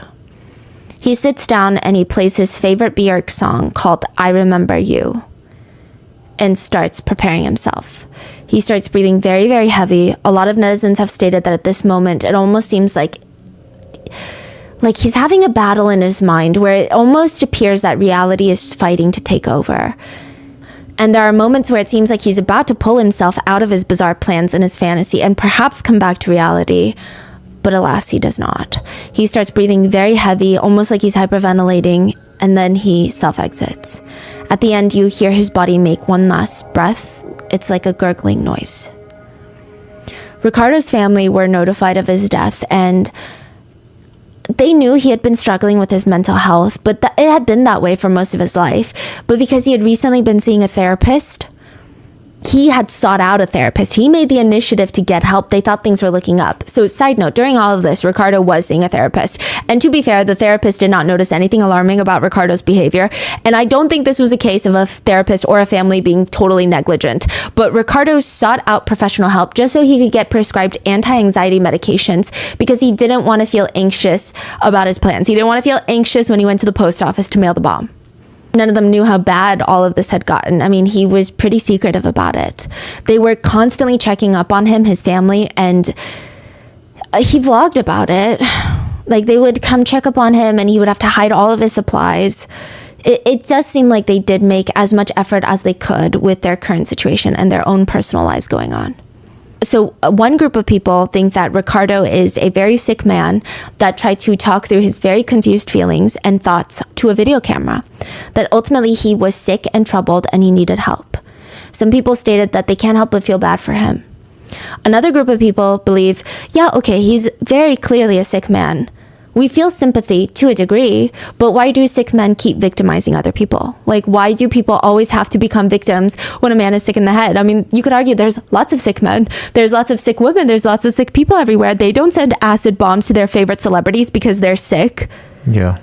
He sits down and he plays his favorite Björk song called I Remember You, and starts preparing himself. He starts breathing very, very heavy. A lot of netizens have stated that at this moment, it almost seems like he's having a battle in his mind where it almost appears that reality is fighting to take over. And there are moments where it seems like he's about to pull himself out of his bizarre plans and his fantasy and perhaps come back to reality. But alas, he does not. He starts breathing very heavy, almost like he's hyperventilating, and then he self-exits. At the end, you hear his body make one last breath. It's like a gurgling noise. Ricardo's family were notified of his death, and they knew he had been struggling with his mental health, but it had been that way for most of his life. But because he had recently been seeing a therapist, he had sought out a therapist. He made the initiative to get help. They thought things were looking up. So side note, during all of this, Ricardo was seeing a therapist. And to be fair, the therapist did not notice anything alarming about Ricardo's behavior. And I don't think this was a case of a therapist or a family being totally negligent. But Ricardo sought out professional help just so he could get prescribed anti-anxiety medications because he didn't want to feel anxious about his plans. He didn't want to feel anxious when he went to the post office to mail the bomb. None of them knew how bad all of this had gotten. I mean, he was pretty secretive about it. They were constantly checking up on him, his family, and he vlogged about it. They would come check up on him and he would have to hide all of his supplies. It does seem like they did make as much effort as they could with their current situation and their own personal lives going on. So one group of people think that Ricardo is a very sick man that tried to talk through his very confused feelings and thoughts to a video camera, that ultimately he was sick and troubled and he needed help. Some people stated that they can't help but feel bad for him. Another group of people believe, he's very clearly a sick man, We feel sympathy to a degree, but why do sick men keep victimizing other people? Like, why do people always have to become victims when a man is sick in the head? I mean, you could argue there's lots of sick men, there's lots of sick women, there's lots of sick people everywhere. They don't send acid bombs to their favorite celebrities because they're sick. Yeah.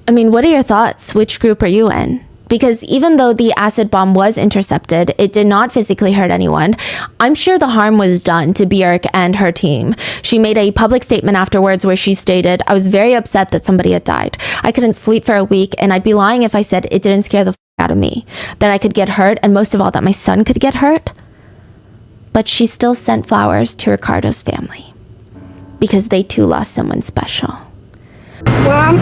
I mean, what are your thoughts? Which group are you in? Because even though the acid bomb was intercepted, it did not physically hurt anyone. I'm sure the harm was done to Björk and her team. She made a public statement afterwards where she stated, "I was very upset that somebody had died. I couldn't sleep for a week, and I'd be lying if I said it didn't scare the out of me, that I could get hurt, and most of all, that my son could get hurt." But she still sent flowers to Ricardo's family because they too lost someone special. Well,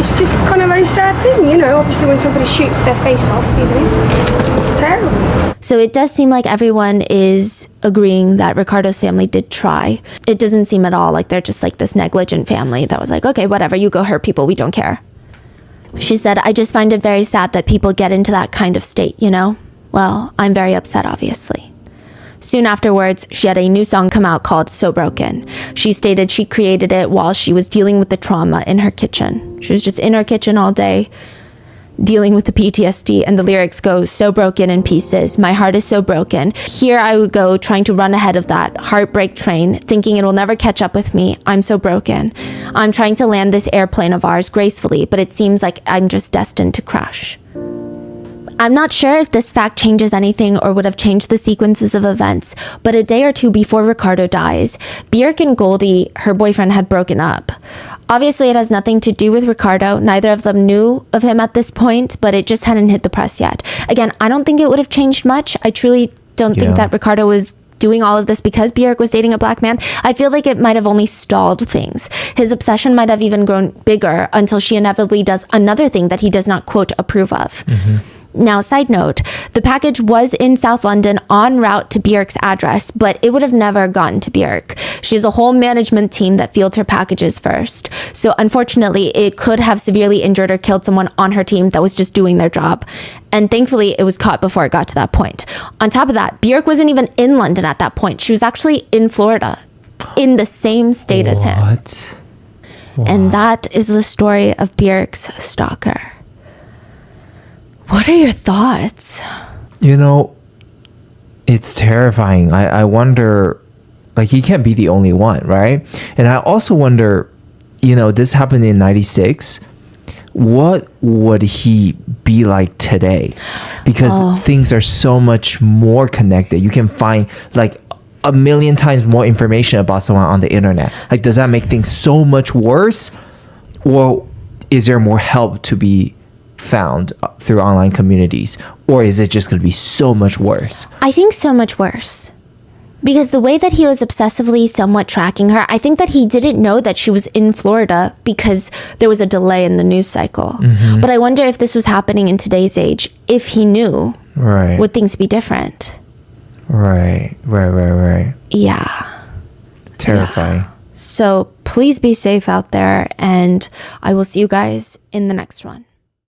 it's just kind of a very sad thing, obviously when somebody shoots their face off, it's terrible. So it does seem like everyone is agreeing that Ricardo's family did try. It doesn't seem at all like they're just like this negligent family that was like, okay, whatever, you go hurt people, we don't care. She said, "I just find it very sad that people get into that kind of state, Well, I'm very upset, obviously." Soon afterwards, she had a new song come out called So Broken. She stated she created it while she was dealing with the trauma in her kitchen. She was just in her kitchen all day, dealing with the PTSD, and the lyrics go, "So broken in pieces, my heart is so broken. Here I would go trying to run ahead of that heartbreak train, thinking it will never catch up with me. I'm so broken. I'm trying to land this airplane of ours gracefully, but it seems like I'm just destined to crash." I'm not sure if this fact changes anything or would have changed the sequences of events, but a day or two before Ricardo dies, Björk and Goldie, her boyfriend, had broken up. Obviously, it has nothing to do with Ricardo. Neither of them knew of him at this point, but it just hadn't hit the press yet. Again, I don't think it would have changed much. I truly don't think that Ricardo was doing all of this because Björk was dating a black man. I feel like it might have only stalled things. His obsession might have even grown bigger until she inevitably does another thing that he does not, quote, approve of. Now, side note, the package was in South London en route to Björk's address, but it would have never gotten to Björk. She has a whole management team that fields her packages first. So unfortunately, it could have severely injured or killed someone on her team that was just doing their job. And thankfully, it was caught before it got to that point. On top of that, Björk wasn't even in London at that point. She was actually in Florida, in the same state as him. What? And that is the story of Björk's stalker. What are your thoughts? It's terrifying. I wonder, like, he can't be the only one, right? And I also wonder, this happened in 96. What would he be like today? Because things are so much more connected. You can find like a million times more information about someone on the internet. Like, does that make things so much worse? Or is there more help to be found through online communities, or is it just going to be so much worse? I think so much worse, because the way that he was obsessively somewhat tracking her, I think that he didn't know that she was in Florida because there was a delay in the news cycle. But I wonder if this was happening in today's age. If he knew, would things be different? Right. Yeah. Terrifying. So please be safe out there, and I will see you guys in the next one.